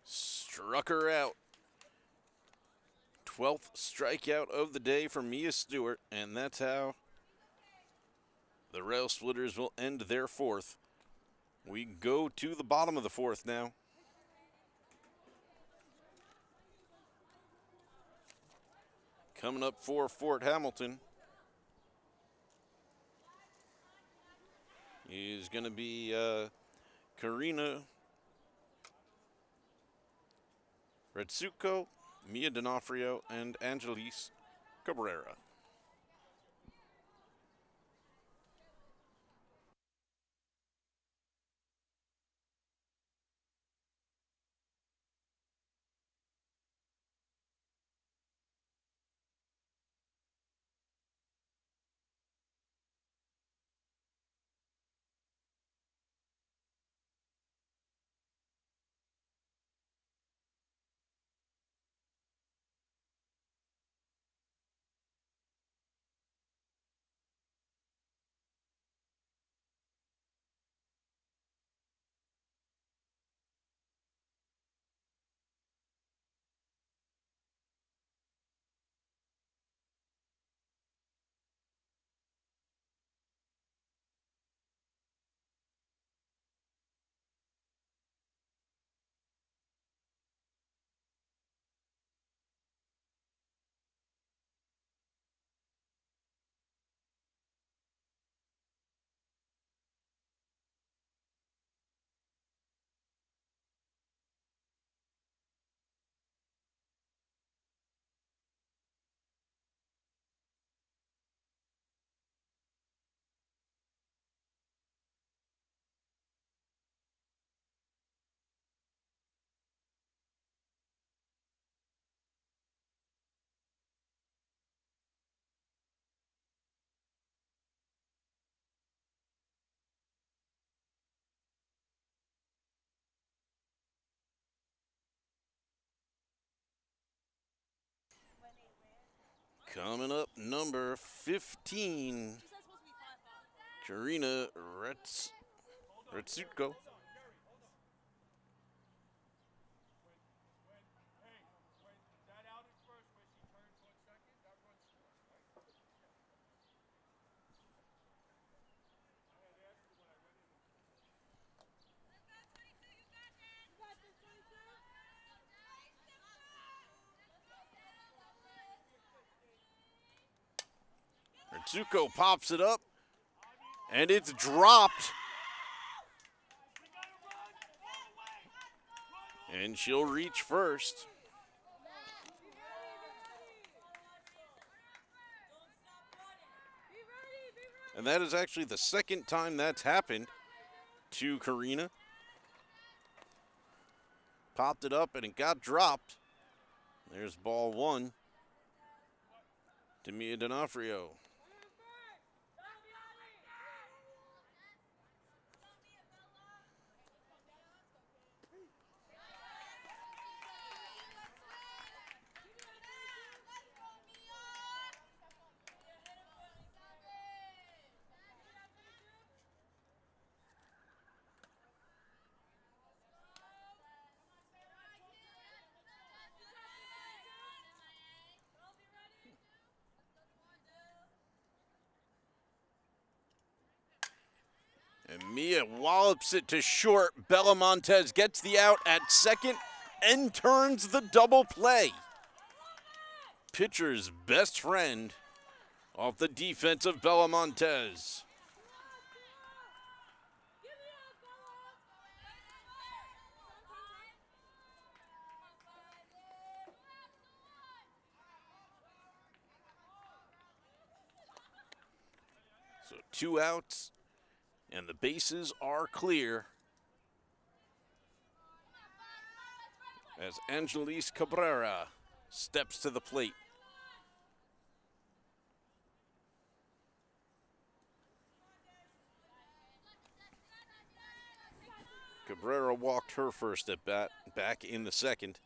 Struck her out. 12th strikeout of the day for Mia Stewart, and that's how the Railsplitters will end their fourth. We go to the bottom of the fourth now. Coming up for Fort Hamilton is going to be Karina Retsuko, Mia D'Onofrio, and Angelise Cabrera. Coming up, number 15, Karina Retsutko. Retsutko pops it up, and it's dropped. And she'll reach first. And that is actually the second time that's happened to Karina. Popped it up and it got dropped. There's ball one to Mia D'Onofrio. And Mia wallops it to short. Bella Montez gets the out at second and turns the double play. Pitcher's best friend off the defense of Bella Montez. So 2 outs. And the bases are clear as Angelis Cabrera steps to the plate. Cabrera walked her first at bat back in the second.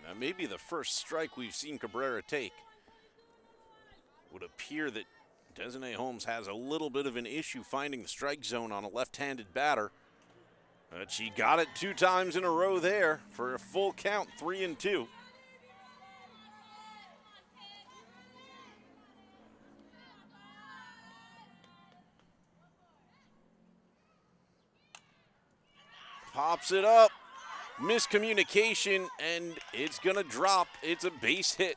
And maybe the first strike we've seen Cabrera take. Would appear that Desiree Holmes has a little bit of an issue finding the strike zone on a left-handed batter. But she got it 2 times in a row there for a full count, 3-2. Pops it up. Miscommunication, and it's going to drop. It's a base hit.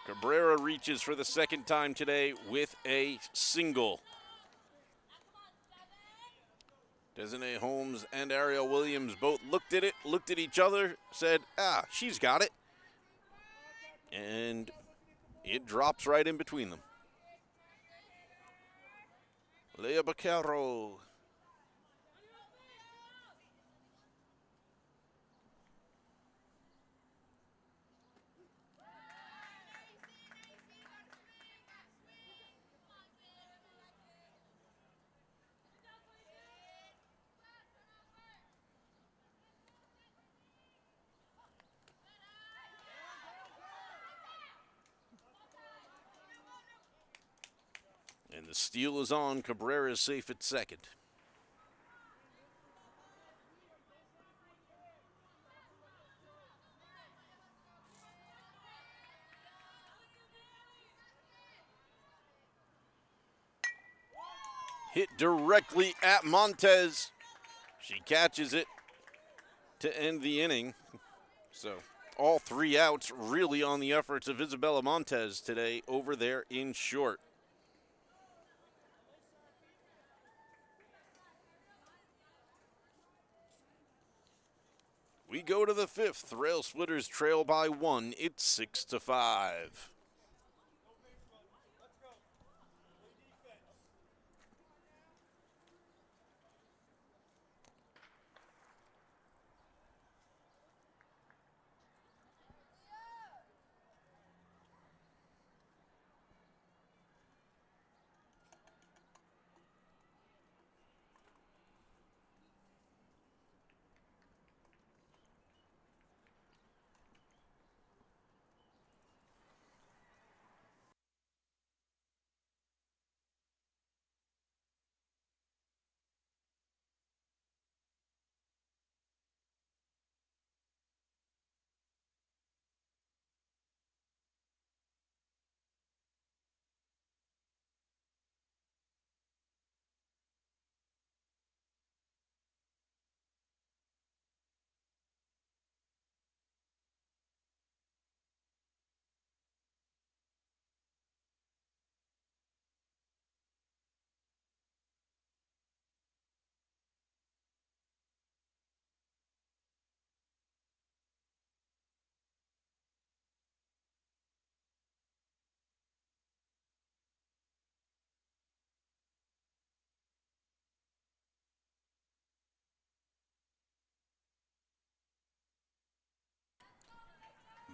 Cabrera reaches for the second time today with a single. Desiree Holmes and Ariel Williams both looked at it, looked at each other, said, she's got it. And it drops right in between them. Leah Baccaro. And the steal is on. Cabrera is safe at second. Hit directly at Montez. She catches it to end the inning. So all 3 outs really on the efforts of Isabella Montez today over there in short. We go to the 5th. Railsplitters trail by 1. It's 6-5.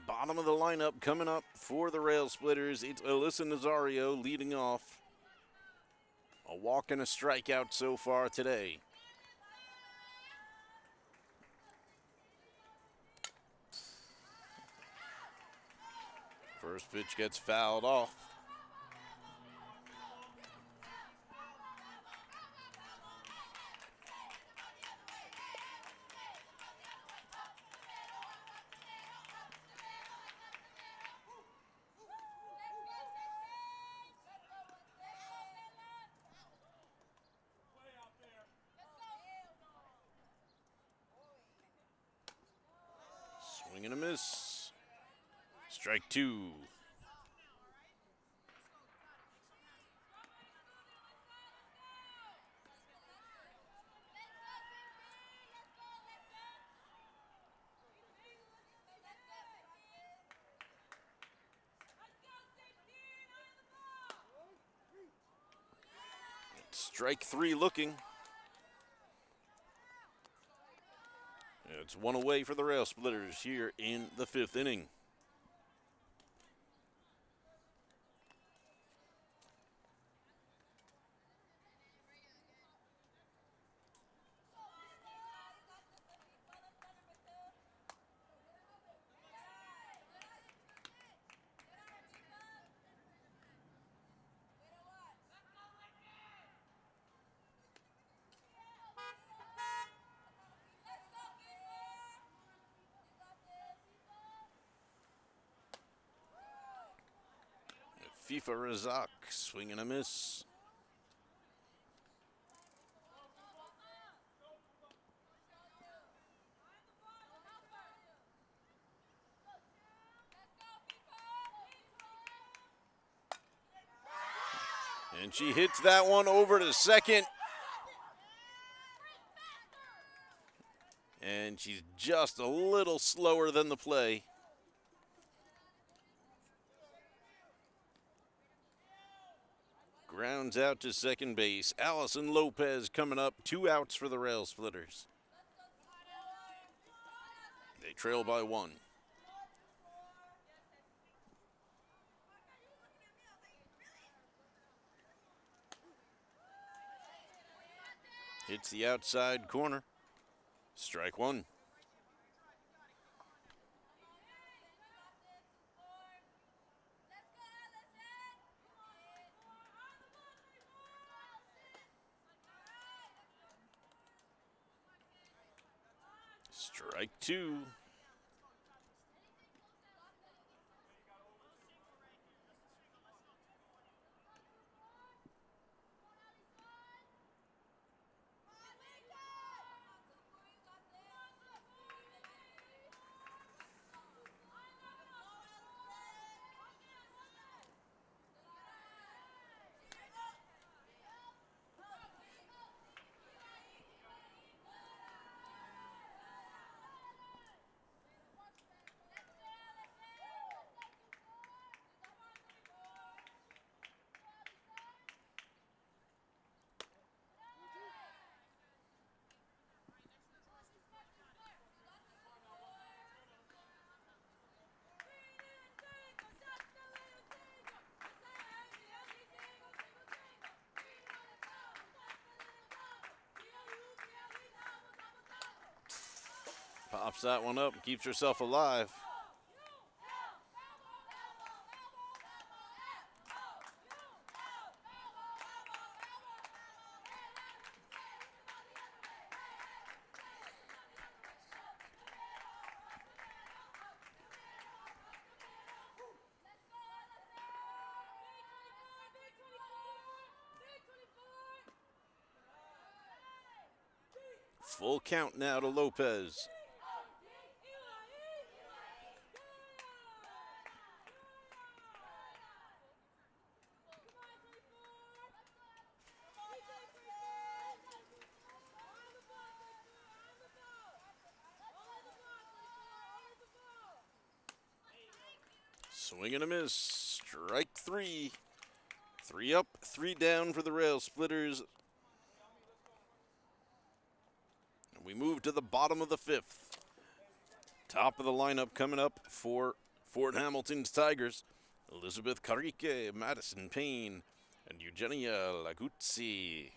Bottom of the lineup coming up for the Railsplitters. It's Alyssa Nazario leading off. A walk and a strikeout so far today. First pitch gets fouled off. Swing and a miss. Strike 2. Strike 3 looking. It's 1 away for the Railsplitters here in the 5th inning. FIFA Razak, swing and a miss. And she hits that one over to second. And she's just a little slower than the play. Grounds out to second base. Allison Lopez coming up. 2 outs for the Railsplitters. They trail by 1. Hits the outside corner. Strike 1. Strike 2. Pops that one up and keeps herself alive. Full count now to Lopez. Swing and a miss. Strike three. 3 up, 3 down for the Railsplitters. We move to the bottom of the 5th. Top of the lineup coming up for Fort Hamilton's Tigers. Elizabeth Carrique, Madison Payne, and Eugenia Laguzzi.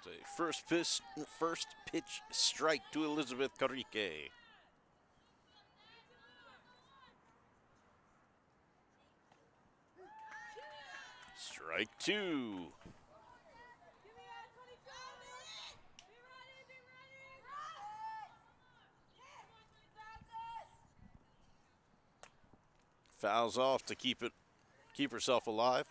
It's a first pitch strike to Elizabeth Carrique. Strike 2. Fouls off to keep herself alive.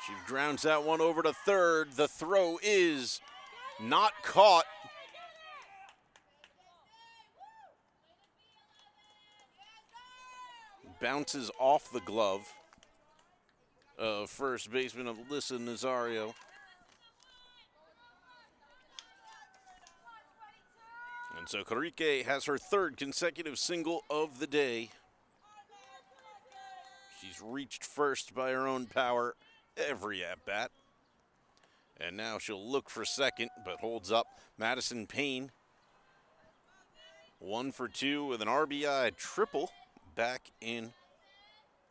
She grounds that one over to third. The throw is not caught. Bounces off the glove of first baseman Alyssa Nazario. And so Carrique has her 3rd consecutive single of the day. She's reached first by her own power every at-bat. And now she'll look for second, but holds up. Madison Payne, 1 for 2 with an RBI triple back in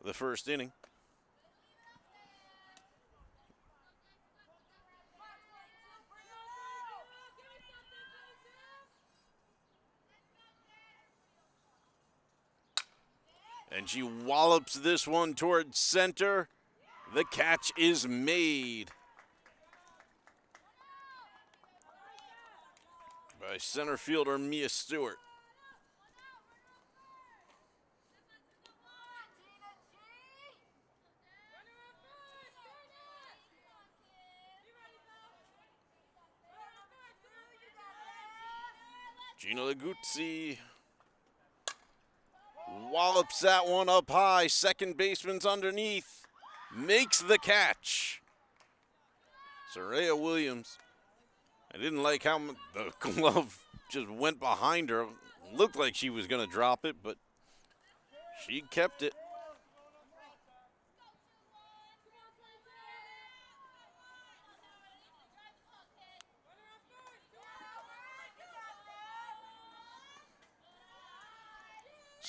the 1st inning. And she wallops this one towards center. The catch is made by center fielder Mia Stewart. Gina Laguzzi wallops that one up high. Second baseman's underneath. Makes the catch. Soraya Williams. I didn't like how the glove just went behind her. Looked like she was going to drop it, but she kept it.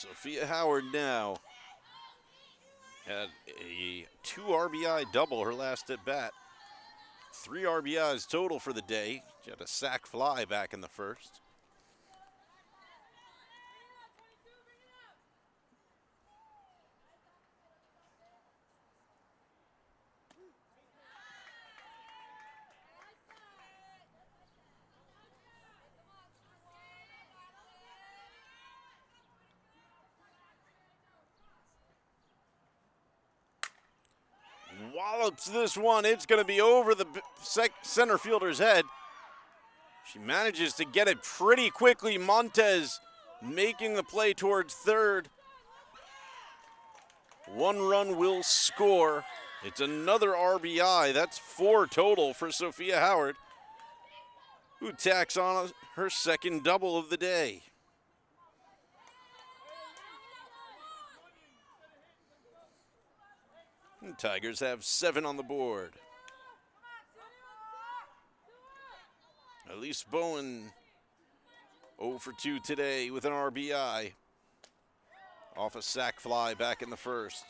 Sophia Howard now had a 2 RBI double her last at bat. 3 RBIs total for the day. She had a sac fly back in the first. Wallops this one. It's going to be over the center fielder's head. She manages to get it pretty quickly. Montez making the play towards third. 1 run will score. It's another RBI. That's 4 total for Sophia Howard, who tacks on her second double of the day. And Tigers have 7 on the board. Elise Bowen 0 for 2 today with an RBI off a sac fly back in the first.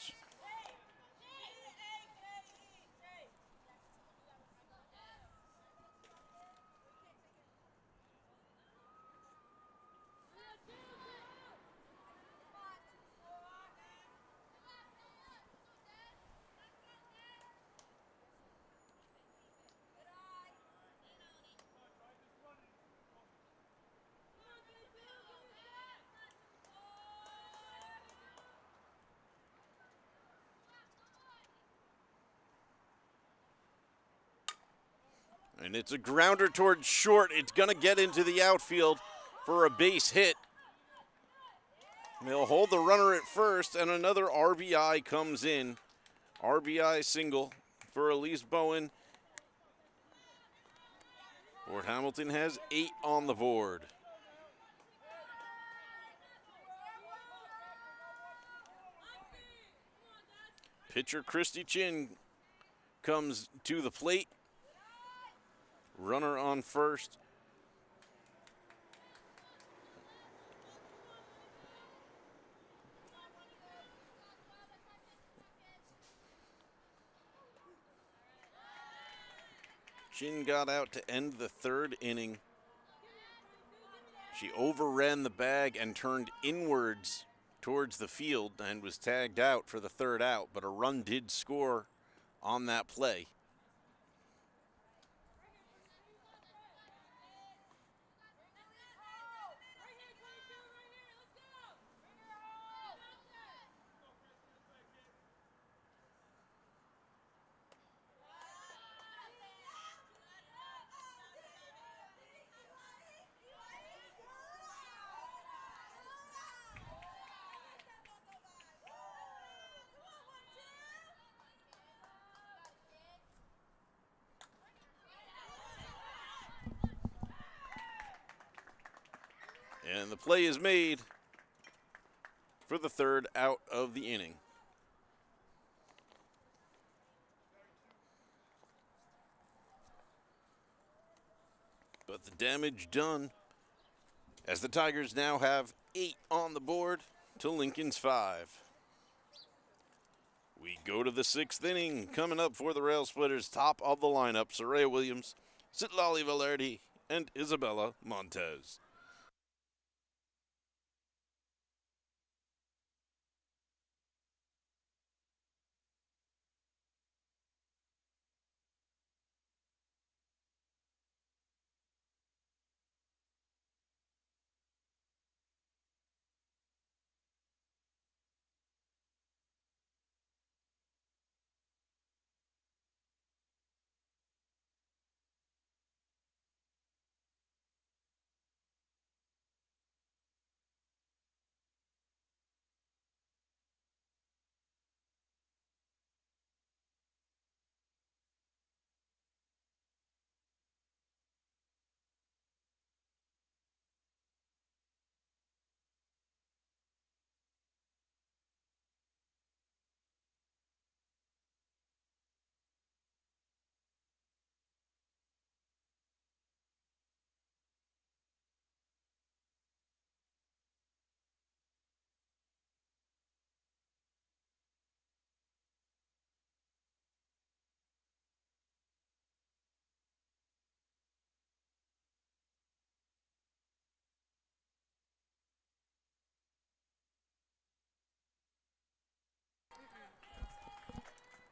And it's a grounder towards short. It's going to get into the outfield for a base hit. They'll hold the runner at first, and another RBI comes in. RBI single for Elise Bowen. Fort Hamilton has 8 on the board. Pitcher Christy Chin comes to the plate. Runner on first. Chin got out to end the third inning. She overran the bag and turned inwards towards the field and was tagged out for the third out, but a run did score on that play. And the play is made for the third out of the inning. But the damage done, as the Tigers now have 8 on the board to Lincoln's 5. We go to the 6th inning. Coming up for the Railsplitters, top of the lineup, Soraya Williams, Citlali Velarde, and Isabella Montez.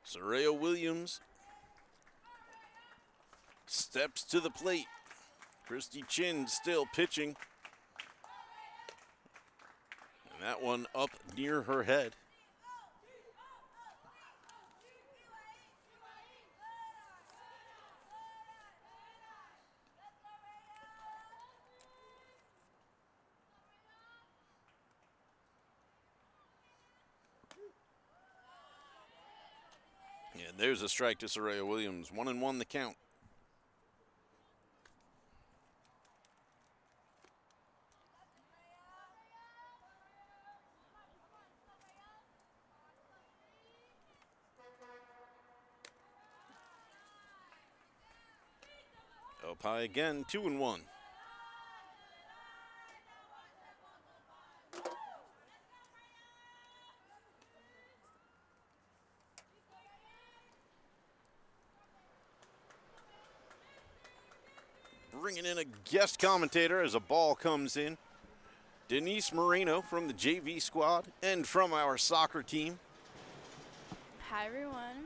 Soraya Williams steps to the plate. Christy Chin still pitching. And that one up near her head. And there's a strike to Soraya Williams. 1-1 the count. Up high again, 2-1. Bringing in a guest commentator as a ball comes in. Denise Moreno from the JV squad and from our soccer team. Hi, everyone.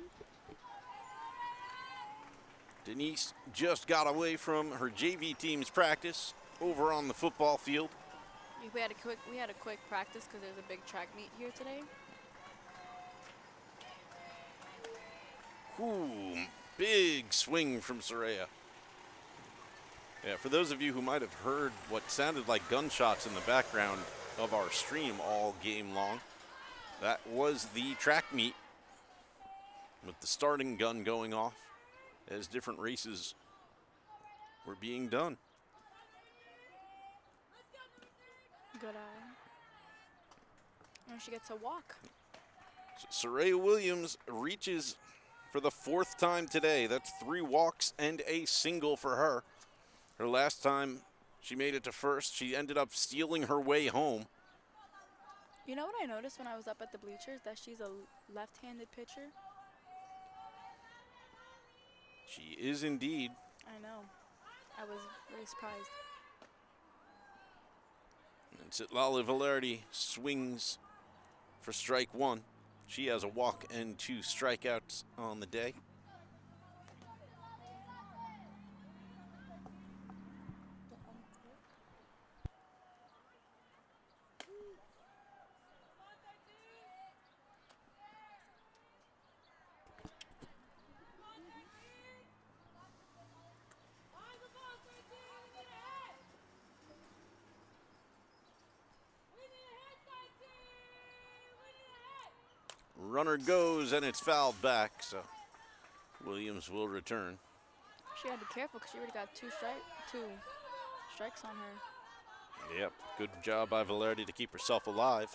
Denise just got away from her JV team's practice over on the football field. We had a quick practice because there's a big track meet here today. Ooh, big swing from Soraya. Yeah, for those of you who might have heard what sounded like gunshots in the background of our stream all game long, that was the track meet with the starting gun going off as different races were being done. Good eye. And she gets a walk. So Soraya Williams reaches for the 4th time today. That's 3 walks and a single for her. Her last time she made it to first, she ended up stealing her way home. You know what I noticed when I was up at the bleachers? That she's a left-handed pitcher. She is indeed. I know. I was really surprised. And Citlali Velarde swings for strike 1. She has a walk and 2 strikeouts on the day. Runner goes and it's fouled back, so Williams will return. She had to be careful because she already got two strikes on her. Yep, good job by Velarde to keep herself alive.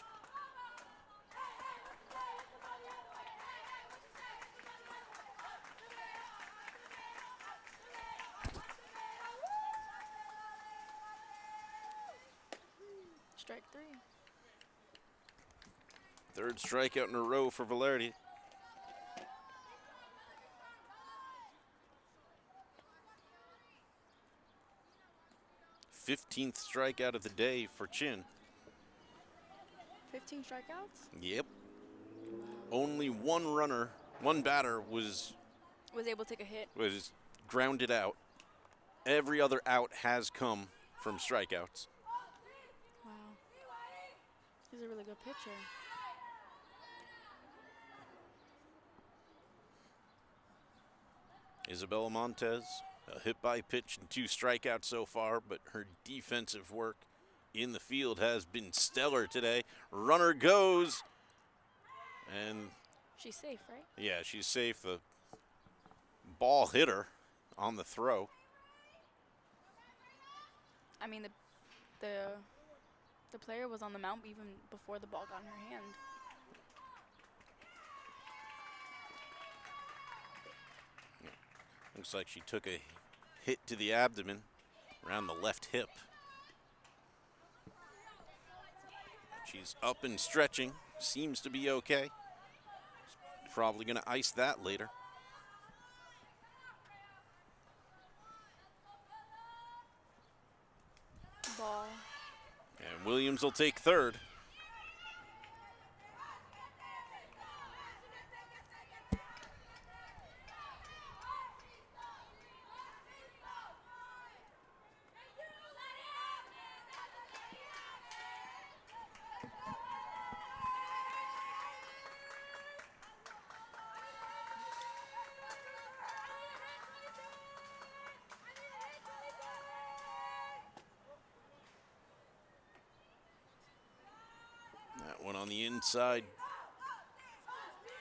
Strike 3. 3rd strikeout in a row for Velarde. Fifteenth strikeout of the day for Chin. 15 strikeouts? Yep. Only one batter was able to take a hit. Was grounded out. Every other out has come from strikeouts. Wow. He's a really good pitcher. Isabella Montez, a hit by pitch and 2 strikeouts so far, but her defensive work in the field has been stellar today. Runner goes, and she's safe, right? yeah, she's safe. The ball hit her on the throw. I mean, the player was on the mound even before the ball got in her hand. Looks like she took a hit to the abdomen around the left hip. She's up and stretching, seems to be okay. Probably going to ice that later. Ball. And Williams will take 3rd. on the inside.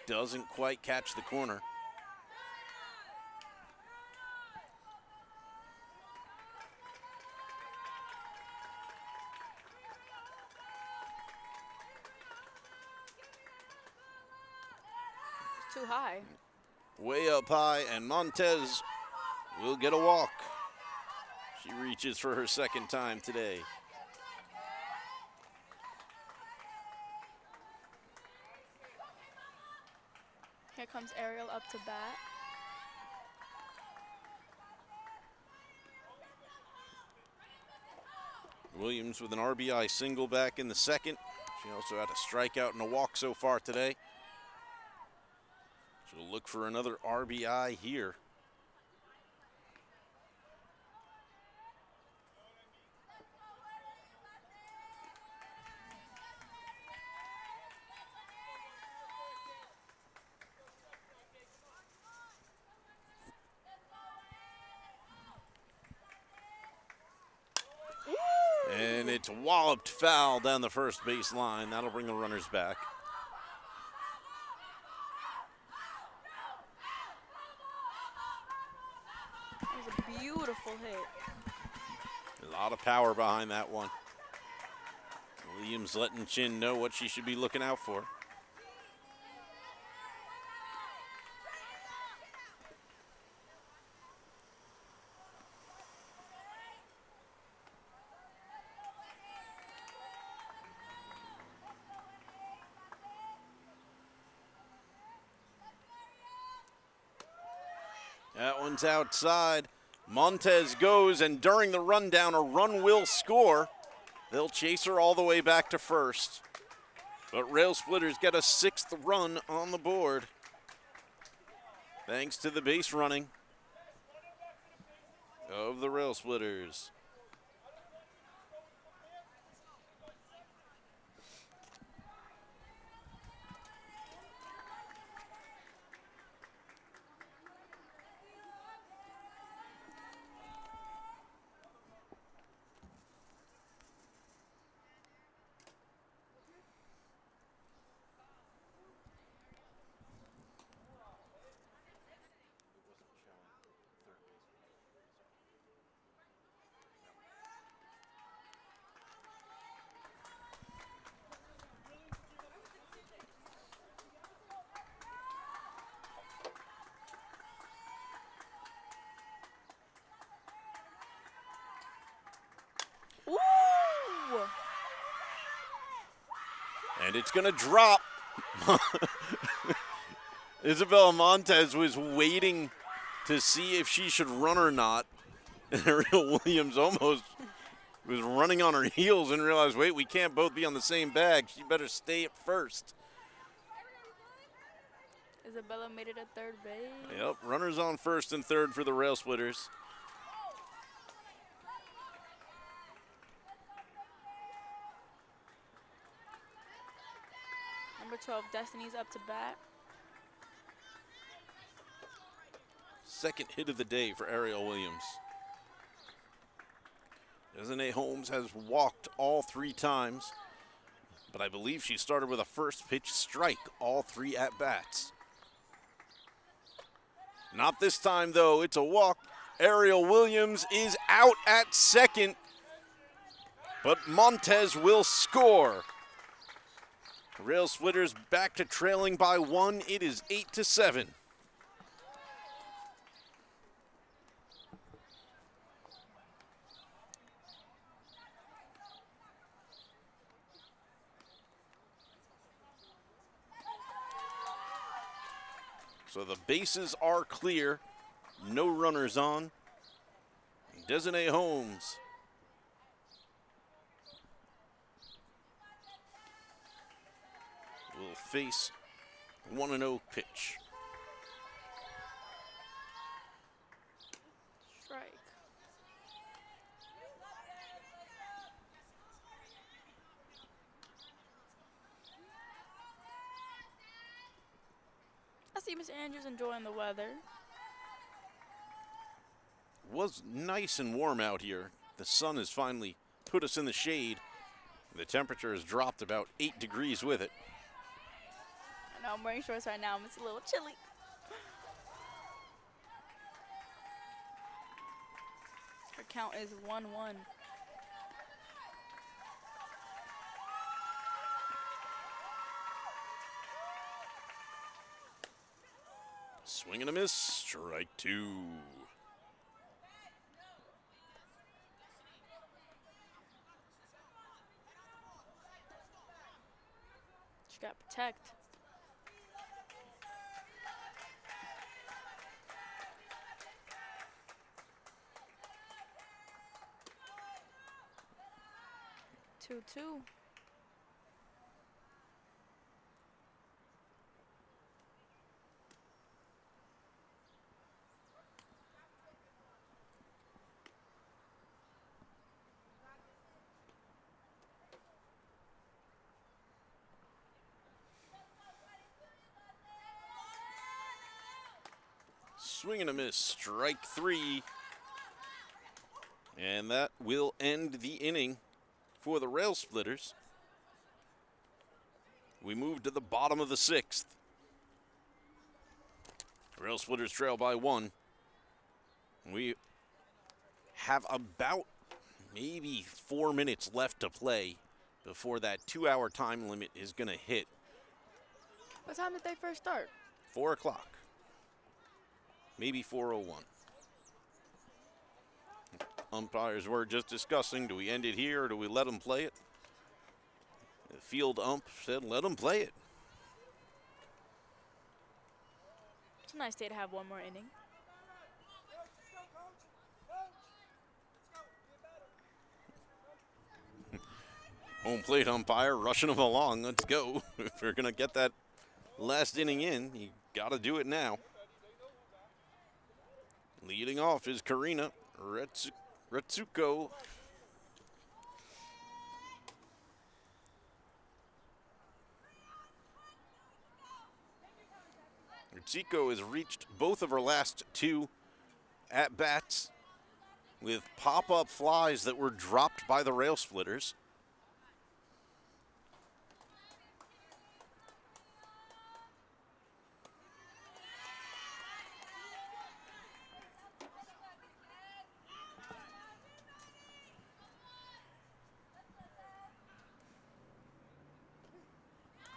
Doesn't quite catch the corner. It's too high. Way up high, and Montez will get a walk. She reaches for her second time today. Here comes Ariel up to bat. Williams with an RBI single back in the second. She also had a strikeout and a walk so far today. She'll look for another RBI here. And it's walloped foul down the first base line. That'll bring the runners back. That was a beautiful hit. A lot of power behind that one. Williams letting Chin know what she should be looking out for. That one's outside. Montez goes, and during the rundown, a run will score. They'll chase her all the way back to first. But Railsplitters get a 6th run on the board, thanks to the base running of the Railsplitters. Ooh! And it's going to drop. Isabella Montez was waiting to see if she should run or not. And Ariel Williams almost was running on her heels and realized, wait, we can't both be on the same bag. She better stay at first. Isabella made it at third base. Yep, runners on first and third for the Railsplitters. Number 12, Destiny's up to bat. Second hit of the day for Ariel Williams. Desiree Holmes has walked all 3 times, but I believe she started with a first pitch strike all 3 at-bats. Not this time, though. It's a walk. Ariel Williams is out at second, but Montez will score. Railsplitters back to trailing by 1. It is 8-7. So the bases are clear. No runners on. Desiree Holmes will face 1-0 pitch. Strike. I see Miss Andrews enjoying the weather. Was nice and warm out here. The sun has finally put us in the shade. The temperature has dropped about 8 degrees with it. I know I'm wearing shorts right now. It's a little chilly. Her count is 1-1. Swing and a miss, strike 2. She got protect. Two. Swing and a miss, strike 3. And that will end the inning for the Railsplitters. We move to the bottom of the 6th. Railsplitters trail by 1. We have about maybe 4 minutes left to play before that 2-hour time limit is going to hit. What time did they first start? 4 o'clock. Maybe 4:01. Umpires were just discussing, do we end it here or do we let them play it? The field ump said, let them play it. It's a nice day to have one more inning. Home plate umpire rushing them along. Let's go. If you're going to get that last inning in, you got to do it now. Leading off is Karina Retsuko. Retsuko has reached both of her last 2 at-bats with pop-up flies that were dropped by the Railsplitters.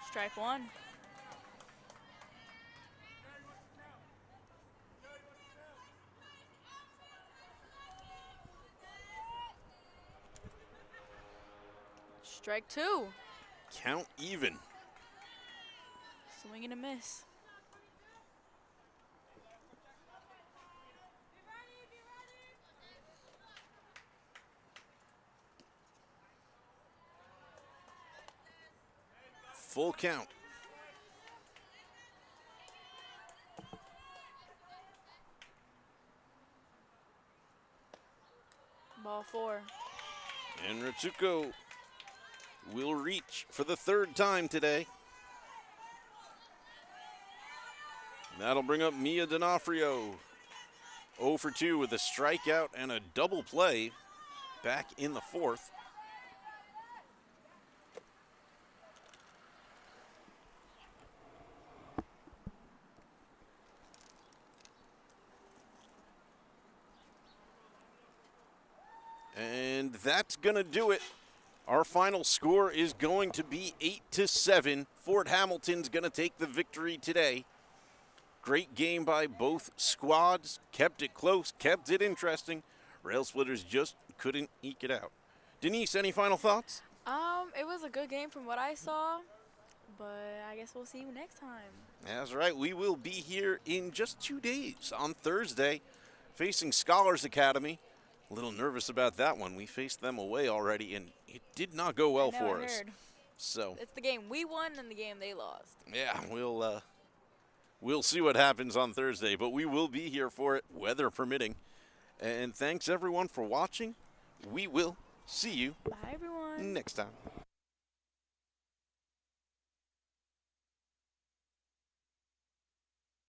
Strike 1. Strike 2. Count even. Swing and a miss. Full count. Ball 4. And Retsuko will reach for the 3rd time today. That'll bring up Mia D'Onofrio. 0 for 2 with a strikeout and a double play back in the 4th. And that's going to do it. Our final score is going to be 8-7. Fort Hamilton's going to take the victory today. Great game by both squads. Kept it close, kept it interesting. Railsplitters just couldn't eke it out. Denise, any final thoughts? It was a good game from what I saw, but I guess we'll see you next time. That's right. We will be here in just 2 days on Thursday facing Scholars Academy. A little nervous about that one. We faced them away already, and it did not go well for us. So it's the game we won and the game they lost. Yeah, we'll see what happens on Thursday, but we will be here for it, weather permitting. And thanks everyone for watching. We will see you Bye everyone. next time.